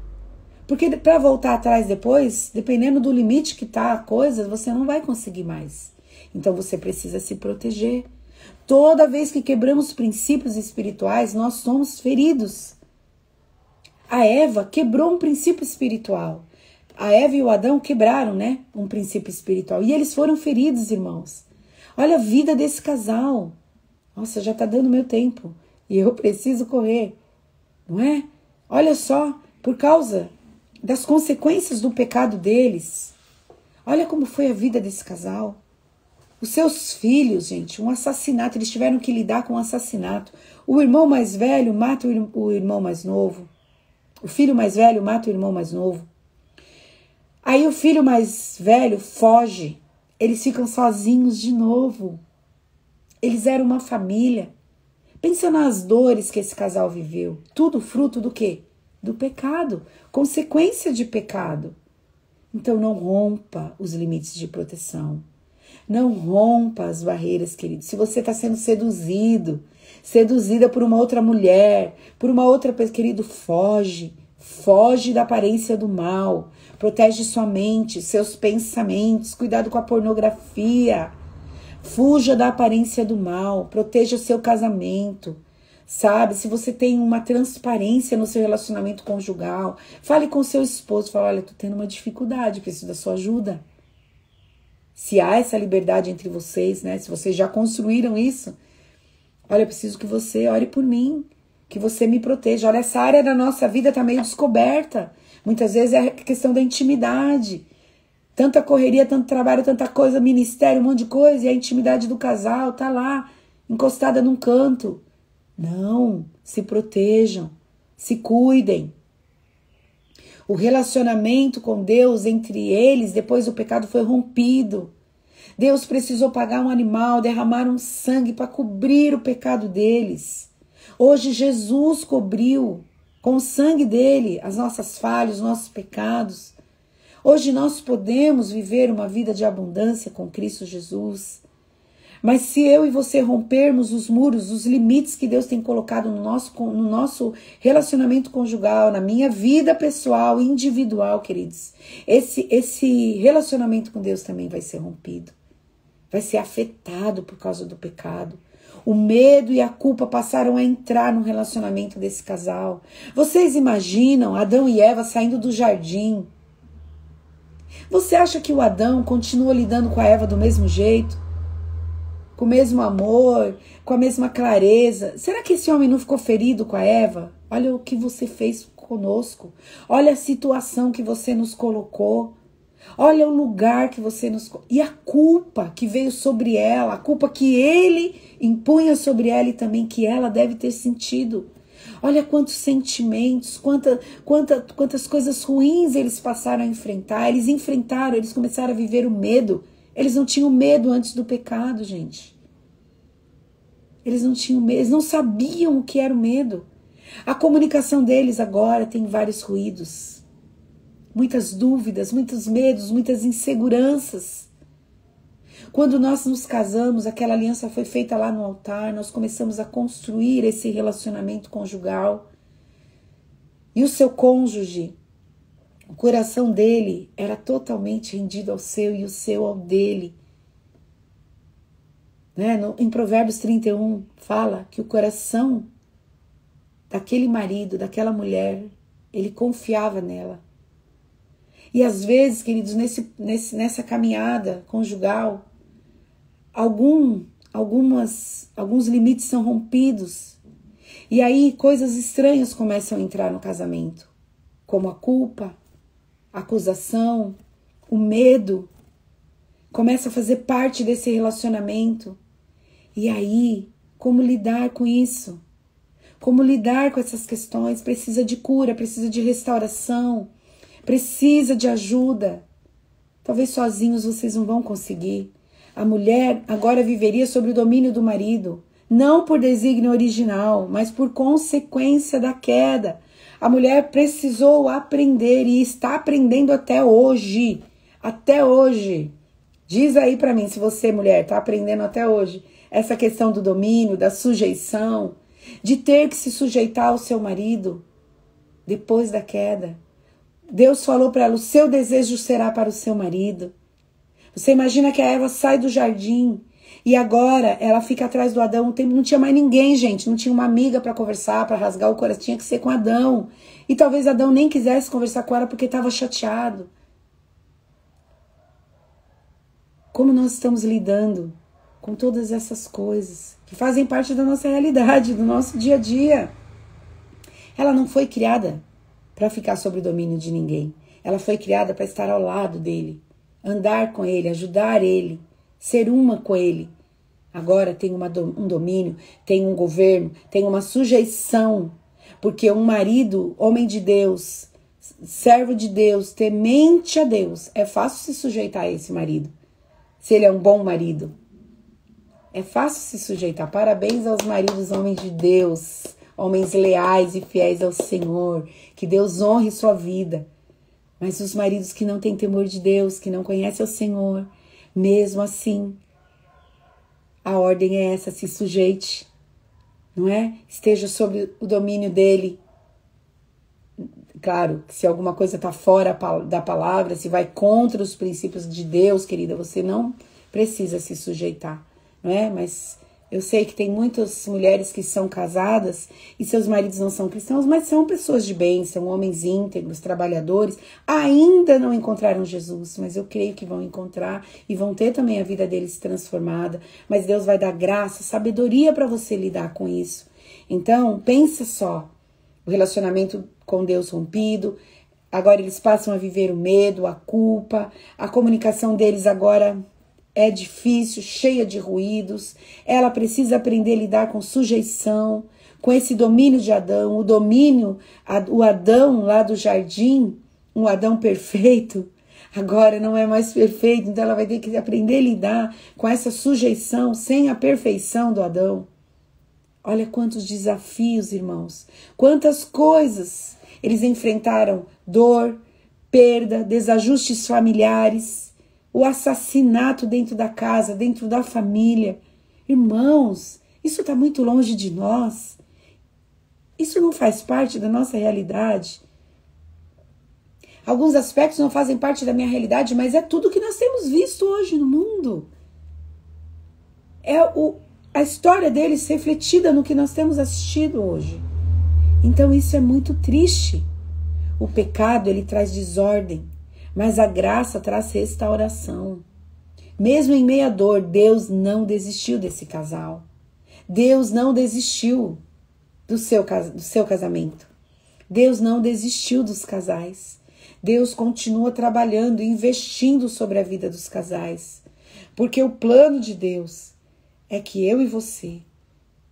Porque para voltar atrás depois, dependendo do limite que está a coisa, você não vai conseguir mais. Então você precisa se proteger. Toda vez que quebramos princípios espirituais, nós somos feridos. A Eva quebrou um princípio espiritual. A Eva e o Adão quebraram, né, um princípio espiritual. E eles foram feridos, irmãos. Olha a vida desse casal. Nossa, já está dando meu tempo. E eu preciso correr. Não é? Olha só, por causa das consequências do pecado deles. Olha como foi a vida desse casal. Os seus filhos, gente, um assassinato. Eles tiveram que lidar com um assassinato. O irmão mais velho mata o irmão mais novo. O filho mais velho mata o irmão mais novo. Aí o filho mais velho foge, eles ficam sozinhos de novo. Eles eram uma família. Pensa nas dores que esse casal viveu. Tudo fruto do quê? Do pecado, consequência de pecado. Então não rompa os limites de proteção. Não rompa as barreiras, querido. Se você está sendo seduzida por uma outra mulher, por uma outra pessoa, querido, foge. Foge da aparência do mal. Protege sua mente, seus pensamentos. Cuidado com a pornografia. Fuja da aparência do mal. Proteja seu casamento. Sabe? Se você tem uma transparência no seu relacionamento conjugal, fale com seu esposo. Fala, olha, tô tendo uma dificuldade, preciso da sua ajuda. Se há essa liberdade entre vocês, né? Se vocês já construíram isso, olha, eu preciso que você ore por mim. Que você me proteja. Olha, essa área da nossa vida está meio descoberta. Muitas vezes é a questão da intimidade. Tanta correria, tanto trabalho, tanta coisa, ministério, um monte de coisa. E a intimidade do casal está lá, encostada num canto. Não, se protejam, se cuidem. O relacionamento com Deus entre eles, depois do pecado, foi rompido. Deus precisou pagar um animal, derramar um sangue para cobrir o pecado deles. Hoje Jesus cobriu com o sangue dele as nossas falhas, os nossos pecados. Hoje nós podemos viver uma vida de abundância com Cristo Jesus. Mas se eu e você rompermos os muros, os limites que Deus tem colocado no nosso relacionamento conjugal, na minha vida pessoal, individual, queridos, esse relacionamento com Deus também vai ser rompido. Vai ser afetado por causa do pecado. O medo e a culpa passaram a entrar no relacionamento desse casal. Vocês imaginam Adão e Eva saindo do jardim? Você acha que o Adão continua lidando com a Eva do mesmo jeito? Com o mesmo amor, com a mesma clareza? Será que esse homem não ficou ferido com a Eva? Olha o que você fez conosco. Olha a situação que você nos colocou. Olha o lugar que você nos... E a culpa que veio sobre ela, a culpa que ele impunha sobre ela e também que ela deve ter sentido. Olha quantos sentimentos, quantas coisas ruins eles passaram a enfrentar. Eles começaram a viver o medo. Eles não tinham medo antes do pecado, gente. Eles não tinham medo, eles não sabiam o que era o medo. A comunicação deles agora tem vários ruídos. Muitas dúvidas, muitos medos, muitas inseguranças. Quando nós nos casamos, aquela aliança foi feita lá no altar, nós começamos a construir esse relacionamento conjugal. E o seu cônjuge, o coração dele era totalmente rendido ao seu e o seu ao dele. Em Provérbios 31 fala que o coração daquele marido, daquela mulher, ele confiava nela. E às vezes, queridos, nessa caminhada conjugal, alguns limites são rompidos. E aí coisas estranhas começam a entrar no casamento, como a culpa, a acusação, o medo, começa a fazer parte desse relacionamento. E aí, como lidar com isso? Como lidar com essas questões? Precisa de cura, precisa de restauração, precisa de ajuda. Talvez sozinhos vocês não vão conseguir. A mulher agora viveria sob o domínio do marido, não por desígnio original, mas por consequência da queda. A mulher precisou aprender e está aprendendo até hoje. Até hoje. Diz aí pra mim, se você, mulher, está aprendendo até hoje essa questão do domínio, da sujeição, de ter que se sujeitar ao seu marido depois da queda. Deus falou para ela, o seu desejo será para o seu marido. Você imagina que a Eva sai do jardim e agora ela fica atrás do Adão. Não tinha mais ninguém, gente. Não tinha uma amiga para conversar, para rasgar o coração. Tinha que ser com Adão. E talvez Adão nem quisesse conversar com ela porque estava chateado. Como nós estamos lidando com todas essas coisas que fazem parte da nossa realidade, do nosso dia a dia. Ela não foi criada para ficar sob o domínio de ninguém. Ela foi criada para estar ao lado dele, andar com ele, ajudar ele, ser uma com ele. Agora tem um domínio, tem um governo, tem uma sujeição, porque um marido, homem de Deus, servo de Deus, temente a Deus, é fácil se sujeitar a esse marido, se ele é um bom marido. É fácil se sujeitar. Parabéns aos maridos, homens de Deus, homens leais e fiéis ao Senhor, que Deus honre sua vida. Mas os maridos que não têm temor de Deus, que não conhecem o Senhor, mesmo assim, a ordem é essa, se sujeite, não é? Esteja sob o domínio dele. Claro, que se alguma coisa está fora da palavra, se vai contra os princípios de Deus, querida, você não precisa se sujeitar, não é? Mas eu sei que tem muitas mulheres que são casadas e seus maridos não são cristãos, mas são pessoas de bem, são homens íntegros, trabalhadores, ainda não encontraram Jesus, mas eu creio que vão encontrar e vão ter também a vida deles transformada, mas Deus vai dar graça, sabedoria para você lidar com isso. Então, pensa só, o relacionamento com Deus rompido, agora eles passam a viver o medo, a culpa, a comunicação deles agora é difícil, cheia de ruídos. Ela precisa aprender a lidar com sujeição, com esse domínio de Adão, o Adão lá do jardim, um Adão perfeito, agora não é mais perfeito, então ela vai ter que aprender a lidar com essa sujeição sem a perfeição do Adão. Olha quantos desafios, irmãos, quantas coisas eles enfrentaram, dor, perda, desajustes familiares, o assassinato dentro da casa, dentro da família. Irmãos, isso está muito longe de nós. Isso não faz parte da nossa realidade. Alguns aspectos não fazem parte da minha realidade, mas é tudo que nós temos visto hoje no mundo. É a história deles refletida no que nós temos assistido hoje. Então isso é muito triste. O pecado, ele traz desordem, mas a graça traz restauração. Mesmo em meio à dor, Deus não desistiu desse casal. Deus não desistiu do seu casamento. Deus não desistiu dos casais. Deus continua trabalhando e investindo sobre a vida dos casais. Porque o plano de Deus é que eu e você,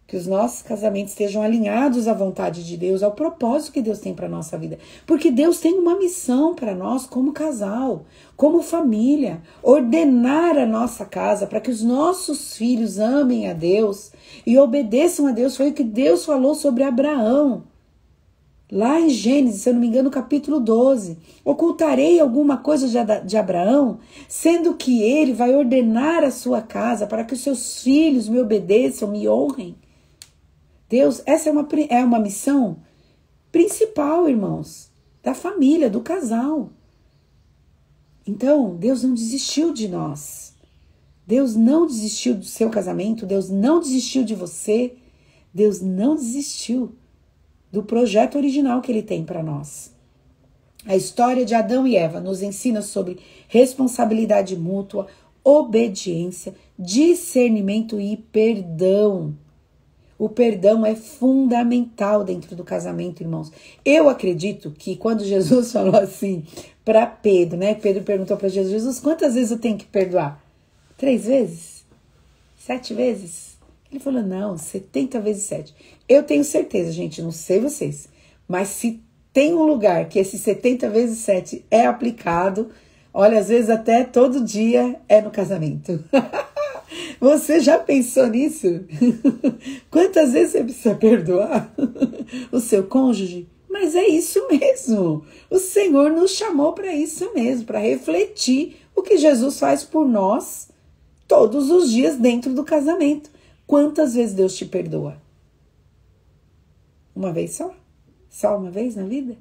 que os nossos casamentos estejam alinhados à vontade de Deus, ao propósito que Deus tem para a nossa vida. Porque Deus tem uma missão para nós como casal, como família, ordenar a nossa casa para que os nossos filhos amem a Deus e obedeçam a Deus. Foi o que Deus falou sobre Abraão. Lá em Gênesis, se eu não me engano, capítulo 12. Ocultarei alguma coisa de Abraão, sendo que ele vai ordenar a sua casa para que os seus filhos me obedeçam, me honrem. Deus, essa é uma missão principal, irmãos, da família, do casal. Então, Deus não desistiu de nós. Deus não desistiu do seu casamento, Deus não desistiu de você, Deus não desistiu do projeto original que Ele tem para nós. A história de Adão e Eva nos ensina sobre responsabilidade mútua, obediência, discernimento e perdão. O perdão é fundamental dentro do casamento, irmãos. Eu acredito que quando Jesus falou assim para Pedro, né? Pedro perguntou para Jesus, quantas vezes eu tenho que perdoar? 3 vezes? 7 vezes? Ele falou, não, 70 vezes 7. Eu tenho certeza, gente, não sei vocês, mas se tem um lugar que esse 70 vezes 7 é aplicado, olha, às vezes até todo dia é no casamento. Você já pensou nisso? Quantas vezes você precisa perdoar o seu cônjuge? Mas é isso mesmo. O Senhor nos chamou para isso mesmo, para refletir o que Jesus faz por nós todos os dias dentro do casamento. Quantas vezes Deus te perdoa? Uma vez só? Só uma vez na vida?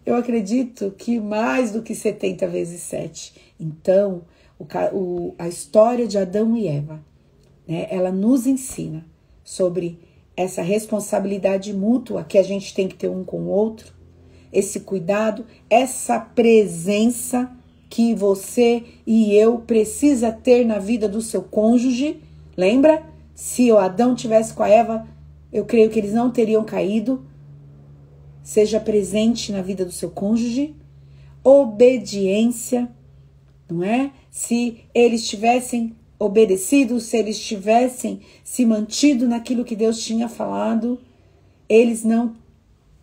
Eu acredito que mais do que 70 vezes 7. Então, a história de Adão e Eva, né, ela nos ensina sobre essa responsabilidade mútua que a gente tem que ter um com o outro, esse cuidado, essa presença que você e eu precisa ter na vida do seu cônjuge. Lembra? Se o Adão tivesse com a Eva, eu creio que eles não teriam caído. Seja presente na vida do seu cônjuge. Obediência, não é? Se eles tivessem obedecido, se eles tivessem se mantido naquilo que Deus tinha falado, eles não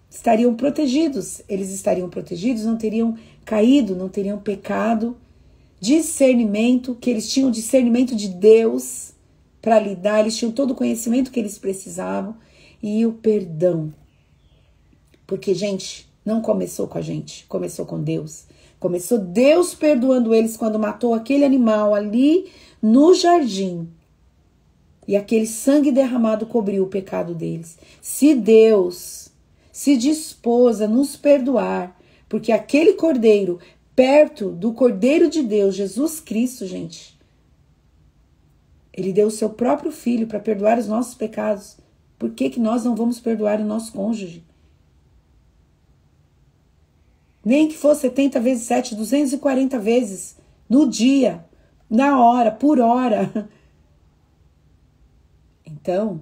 estariam protegidos. Eles estariam protegidos, não teriam caído, não teriam pecado. Discernimento, que eles tinham discernimento de Deus para lidar, eles tinham todo o conhecimento que eles precisavam. E o perdão. Porque, gente, não começou com a gente, começou com Deus. Começou Deus perdoando eles quando matou aquele animal ali no jardim. E aquele sangue derramado cobriu o pecado deles. Se Deus se dispôs a nos perdoar, porque aquele cordeiro, perto do Cordeiro de Deus, Jesus Cristo, gente, Ele deu o seu próprio Filho para perdoar os nossos pecados. Por que nós não vamos perdoar o nosso cônjuge? Nem que fosse 70 vezes 7, 240 vezes no dia, na hora, por hora. Então,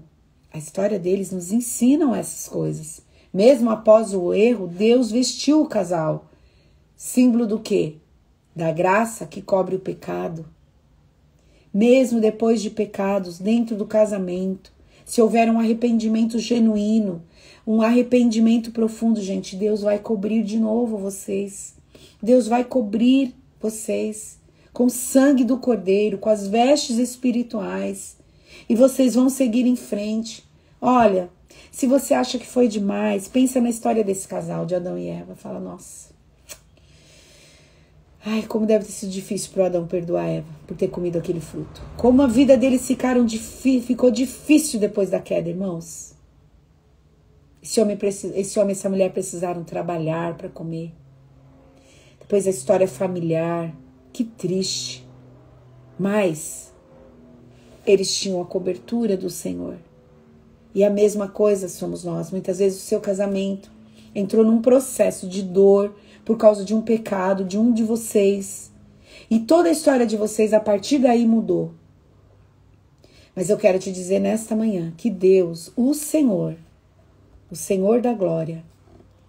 a história deles nos ensinam essas coisas. Mesmo após o erro, Deus vestiu o casal. Símbolo do quê? Da graça que cobre o pecado. Mesmo depois de pecados dentro do casamento, se houver um arrependimento genuíno, um arrependimento profundo, gente, Deus vai cobrir de novo vocês. Deus vai cobrir vocês com o sangue do Cordeiro, com as vestes espirituais. E vocês vão seguir em frente. Olha, se você acha que foi demais, pensa na história desse casal de Adão e Eva. Fala, nossa. Ai, como deve ter sido difícil para Adão perdoar Eva por ter comido aquele fruto. Como a vida deles ficou difícil depois da queda, irmãos. Esse homem e essa mulher precisaram trabalhar para comer. Depois a história familiar, que triste. Mas eles tinham a cobertura do Senhor. E a mesma coisa somos nós. Muitas vezes o seu casamento entrou num processo de dor por causa de um pecado de um de vocês. E toda a história de vocês a partir daí mudou. Mas eu quero te dizer nesta manhã que Deus, o Senhor da glória,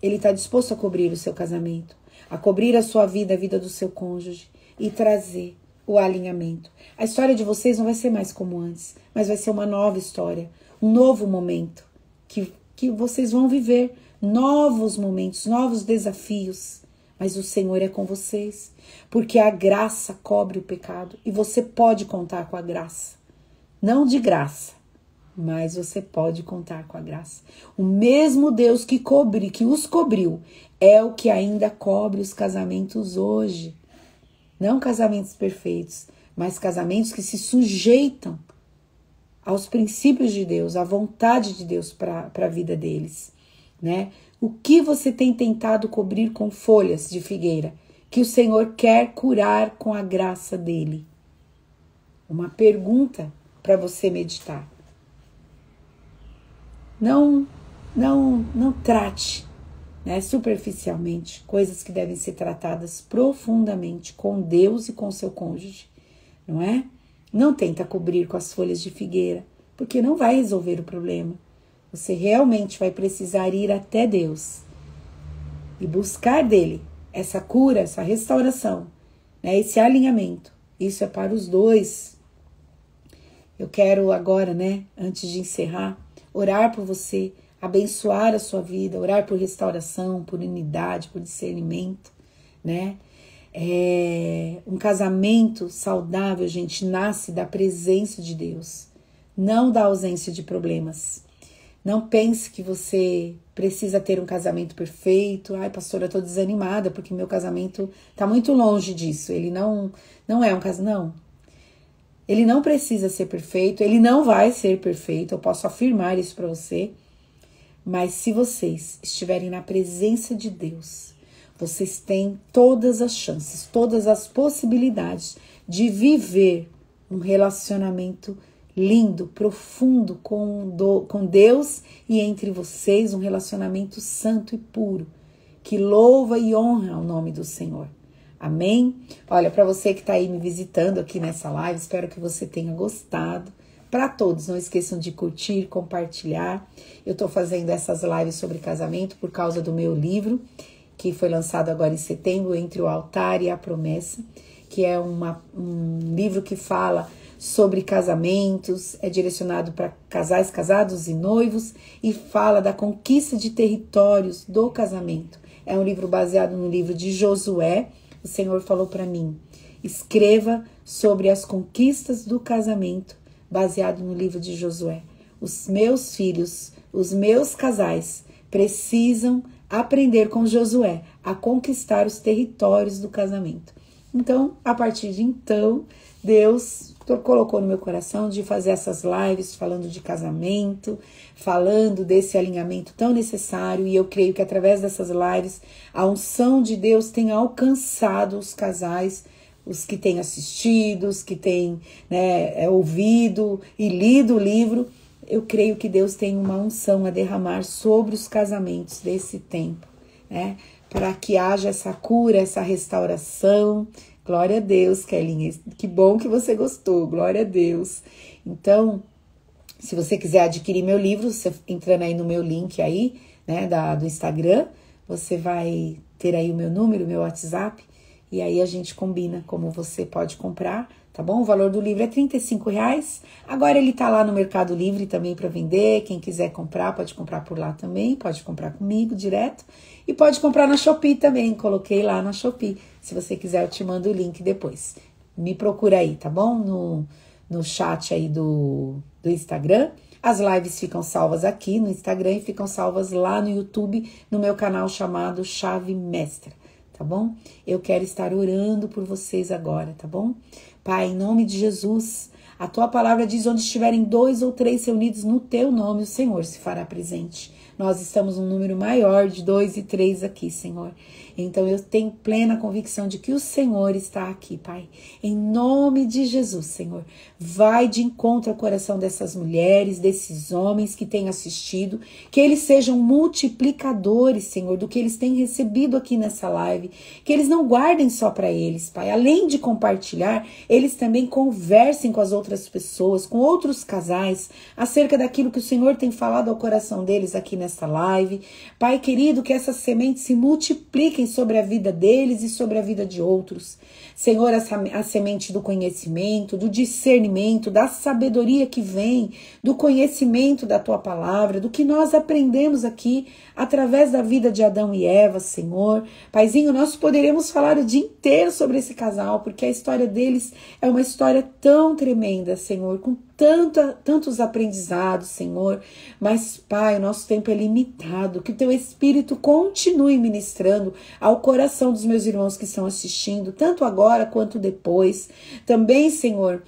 Ele está disposto a cobrir o seu casamento, a cobrir a sua vida, a vida do seu cônjuge e trazer o alinhamento. A história de vocês não vai ser mais como antes, mas vai ser uma nova história, um novo momento que vocês vão viver, novos momentos, novos desafios. Mas o Senhor é com vocês, porque a graça cobre o pecado e você pode contar com a graça. Não de graça, mas você pode contar com a graça. O mesmo Deus que os cobriu é o que ainda cobre os casamentos hoje. Não casamentos perfeitos, mas casamentos que se sujeitam aos princípios de Deus, à vontade de Deus para a vida deles, né? O que você tem tentado cobrir com folhas de figueira que o Senhor quer curar com a graça dele? Uma pergunta para você meditar. Não trate, né, superficialmente coisas que devem ser tratadas profundamente com Deus e com seu cônjuge, não é? Não tenta cobrir com as folhas de figueira, porque não vai resolver o problema. Você realmente vai precisar ir até Deus e buscar dele essa cura, essa restauração, né, esse alinhamento. Isso é para os dois. Eu quero agora, né, antes de encerrar, orar por você, abençoar a sua vida, orar por restauração, por unidade, por discernimento, né? Um casamento saudável, gente, nasce da presença de Deus, não da ausência de problemas. Não pense que você precisa ter um casamento perfeito. Ai, pastora, eu tô desanimada porque meu casamento tá muito longe disso. Ele não é um casamento, não. Ele não precisa ser perfeito, ele não vai ser perfeito, eu posso afirmar isso para você. Mas se vocês estiverem na presença de Deus, vocês têm todas as chances, todas as possibilidades de viver um relacionamento lindo, profundo com Deus e entre vocês, um relacionamento santo e puro, que louva e honra o nome do Senhor. Amém? Olha, para você que está aí me visitando aqui nessa live, espero que você tenha gostado. Para todos, não esqueçam de curtir, compartilhar. Eu estou fazendo essas lives sobre casamento por causa do meu livro, que foi lançado agora em setembro, Entre o Altar e a Promessa, que é um livro que fala sobre casamentos, é direcionado para casais casados e noivos e fala da conquista de territórios do casamento. É um livro baseado no livro de Josué. O Senhor falou para mim, escreva sobre as conquistas do casamento, baseado no livro de Josué. Os meus filhos, os meus casais, precisam aprender com Josué a conquistar os territórios do casamento. Então, a partir de então, Deus colocou no meu coração de fazer essas lives falando de casamento, falando desse alinhamento tão necessário, e eu creio que através dessas lives a unção de Deus tem alcançado os casais, os que têm assistido, os que têm, né, ouvido e lido o livro. Eu creio que Deus tem uma unção a derramar sobre os casamentos desse tempo, né, para que haja essa cura, essa restauração. Glória a Deus, Kelinha, que bom que você gostou, glória a Deus. Então, se você quiser adquirir meu livro, você entrando aí no meu link aí, né, do Instagram, você vai ter aí o meu número, o meu WhatsApp, e aí a gente combina como você pode comprar, tá bom? O valor do livro é R$35, agora ele tá lá no Mercado Livre também para vender, quem quiser comprar, pode comprar por lá também, pode comprar comigo direto, e pode comprar na Shopee também, coloquei lá na Shopee. Se você quiser, eu te mando o link depois. Me procura aí, tá bom? No chat aí do Instagram. As lives ficam salvas aqui no Instagram e ficam salvas lá no YouTube, no meu canal chamado Chave Mestra, tá bom? Eu quero estar orando por vocês agora, tá bom? Pai, em nome de Jesus, a tua palavra diz: onde estiverem 2 ou 3 reunidos no teu nome, o Senhor se fará presente. Nós estamos um número maior de 2 e 3 aqui, Senhor. Então eu tenho plena convicção de que o Senhor está aqui, Pai. Em nome de Jesus, Senhor, vai de encontro ao coração dessas mulheres, desses homens que têm assistido, que eles sejam multiplicadores, Senhor, do que eles têm recebido aqui nessa live, que eles não guardem só para eles, Pai. Além de compartilhar, eles também conversem com as outras pessoas, com outros casais, acerca daquilo que o Senhor tem falado ao coração deles aqui nessa live. Pai querido, que essas sementes se multipliquem sobre a vida deles e sobre a vida de outros. Senhor, a semente do conhecimento, do discernimento, da sabedoria que vem, do conhecimento da tua palavra, do que nós aprendemos aqui através da vida de Adão e Eva, Senhor. Paizinho, nós poderemos falar o dia inteiro sobre esse casal, porque a história deles é uma história tão tremenda, Senhor, com tantos aprendizados, Senhor. Mas, Pai, o nosso tempo é limitado. Que o teu Espírito continue ministrando ao coração dos meus irmãos que estão assistindo, tanto agora quanto depois. Também, Senhor,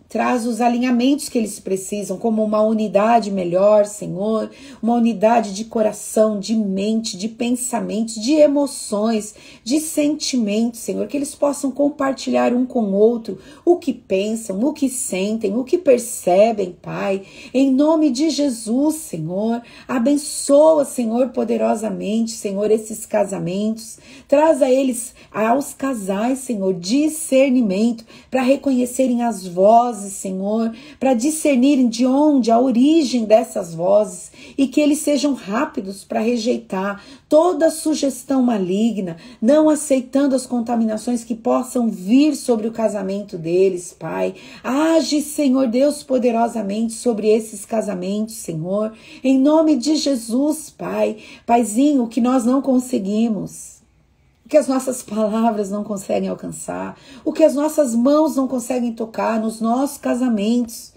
traz os alinhamentos que eles precisam, como uma unidade melhor, Senhor, uma unidade de coração, de mente, de pensamentos, de emoções, de sentimentos, Senhor, que eles possam compartilhar um com o outro o que pensam, o que sentem, o que percebem, Pai. Em nome de Jesus, Senhor, abençoa, Senhor, poderosamente, Senhor, esses casamentos. Traz a eles, aos casais, Senhor, discernimento para reconhecerem as vozes, Senhor, para discernirem de onde a origem dessas vozes e que eles sejam rápidos para rejeitar toda sugestão maligna, não aceitando as contaminações que possam vir sobre o casamento deles, Pai. Age, Senhor Deus, poderosamente sobre esses casamentos, Senhor, em nome de Jesus, Pai. Paizinho, o que nós não conseguimos, o que as nossas palavras não conseguem alcançar, o que as nossas mãos não conseguem tocar nos nossos casamentos,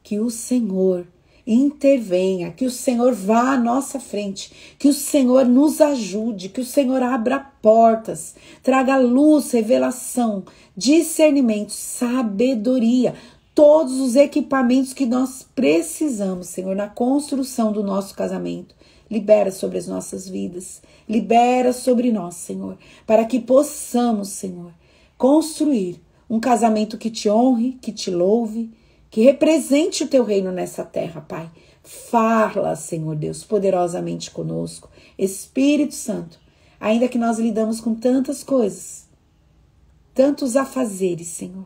que o Senhor intervenha, que o Senhor vá à nossa frente, que o Senhor nos ajude, que o Senhor abra portas, traga luz, revelação, discernimento, sabedoria, todos os equipamentos que nós precisamos, Senhor, na construção do nosso casamento. Libera sobre as nossas vidas, libera sobre nós, Senhor, para que possamos, Senhor, construir um casamento que te honre, que te louve, que represente o teu reino nessa terra, Pai. Fala, Senhor Deus, poderosamente conosco. Espírito Santo, ainda que nós lidamos com tantas coisas, tantos afazeres, Senhor,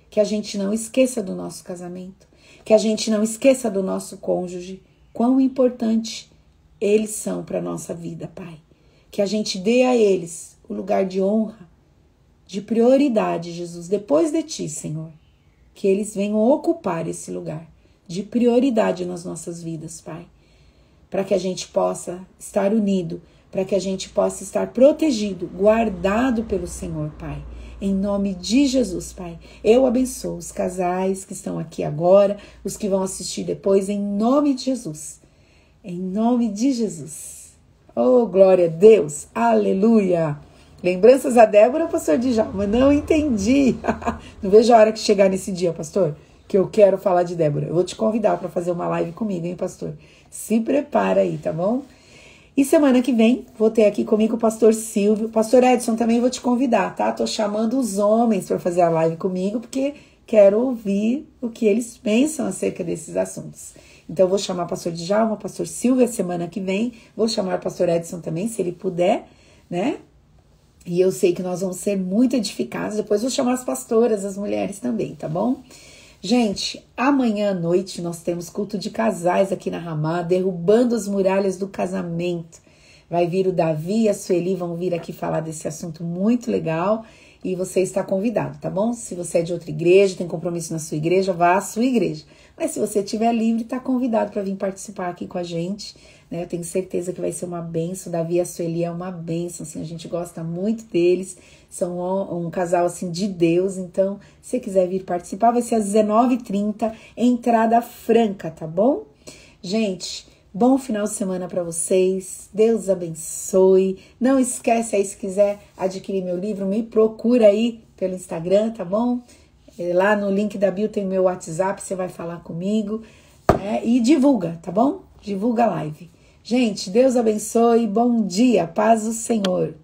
que a gente não esqueça do nosso casamento, que a gente não esqueça do nosso cônjuge, quão importante eles são para a nossa vida, Pai. Que a gente dê a eles o lugar de honra, de prioridade, Jesus, depois de Ti, Senhor. Que eles venham ocupar esse lugar de prioridade nas nossas vidas, Pai. Para que a gente possa estar unido, para que a gente possa estar protegido, guardado pelo Senhor, Pai. Em nome de Jesus, Pai. Eu abençoo os casais que estão aqui agora, os que vão assistir depois, em nome de Jesus. Em nome de Jesus. Oh, glória a Deus. Aleluia. Lembranças a Débora, pastor Djalma? Não entendi. Não vejo a hora que chegar nesse dia, pastor, que eu quero falar de Débora. Eu vou te convidar para fazer uma live comigo, hein, pastor? Se prepara aí, tá bom? E semana que vem vou ter aqui comigo o pastor Silvio. Pastor Edson, também vou te convidar, tá? Tô chamando os homens para fazer a live comigo, porque quero ouvir o que eles pensam acerca desses assuntos. Então, eu vou chamar o pastor Djalma, o pastor Silvio, semana que vem. Vou chamar o pastor Edson também, se ele puder, né? E eu sei que nós vamos ser muito edificados. Depois vou chamar as pastoras, as mulheres também, tá bom? Gente, amanhã à noite nós temos culto de casais aqui na Ramá, derrubando as muralhas do casamento. Vai vir o Davi e a Sueli, vão vir aqui falar desse assunto muito legal. E você está convidado, tá bom? Se você é de outra igreja, tem compromisso na sua igreja, vá à sua igreja. Mas se você estiver livre, está convidado para vir participar aqui com a gente, né? Eu tenho certeza que vai ser uma bênção. Davi e a Sueli é uma bênção, assim, a gente gosta muito deles. São um casal, assim, de Deus. Então, se você quiser vir participar, vai ser às 19h30, entrada franca, tá bom? Gente, Bom final de semana para vocês. Deus abençoe. Não esquece aí, se quiser adquirir meu livro, me procura aí pelo Instagram, tá bom? Lá no link da bio tem meu WhatsApp, você vai falar comigo. E divulga, tá bom? Divulga a live. Gente, Deus abençoe. Bom dia. Paz do Senhor.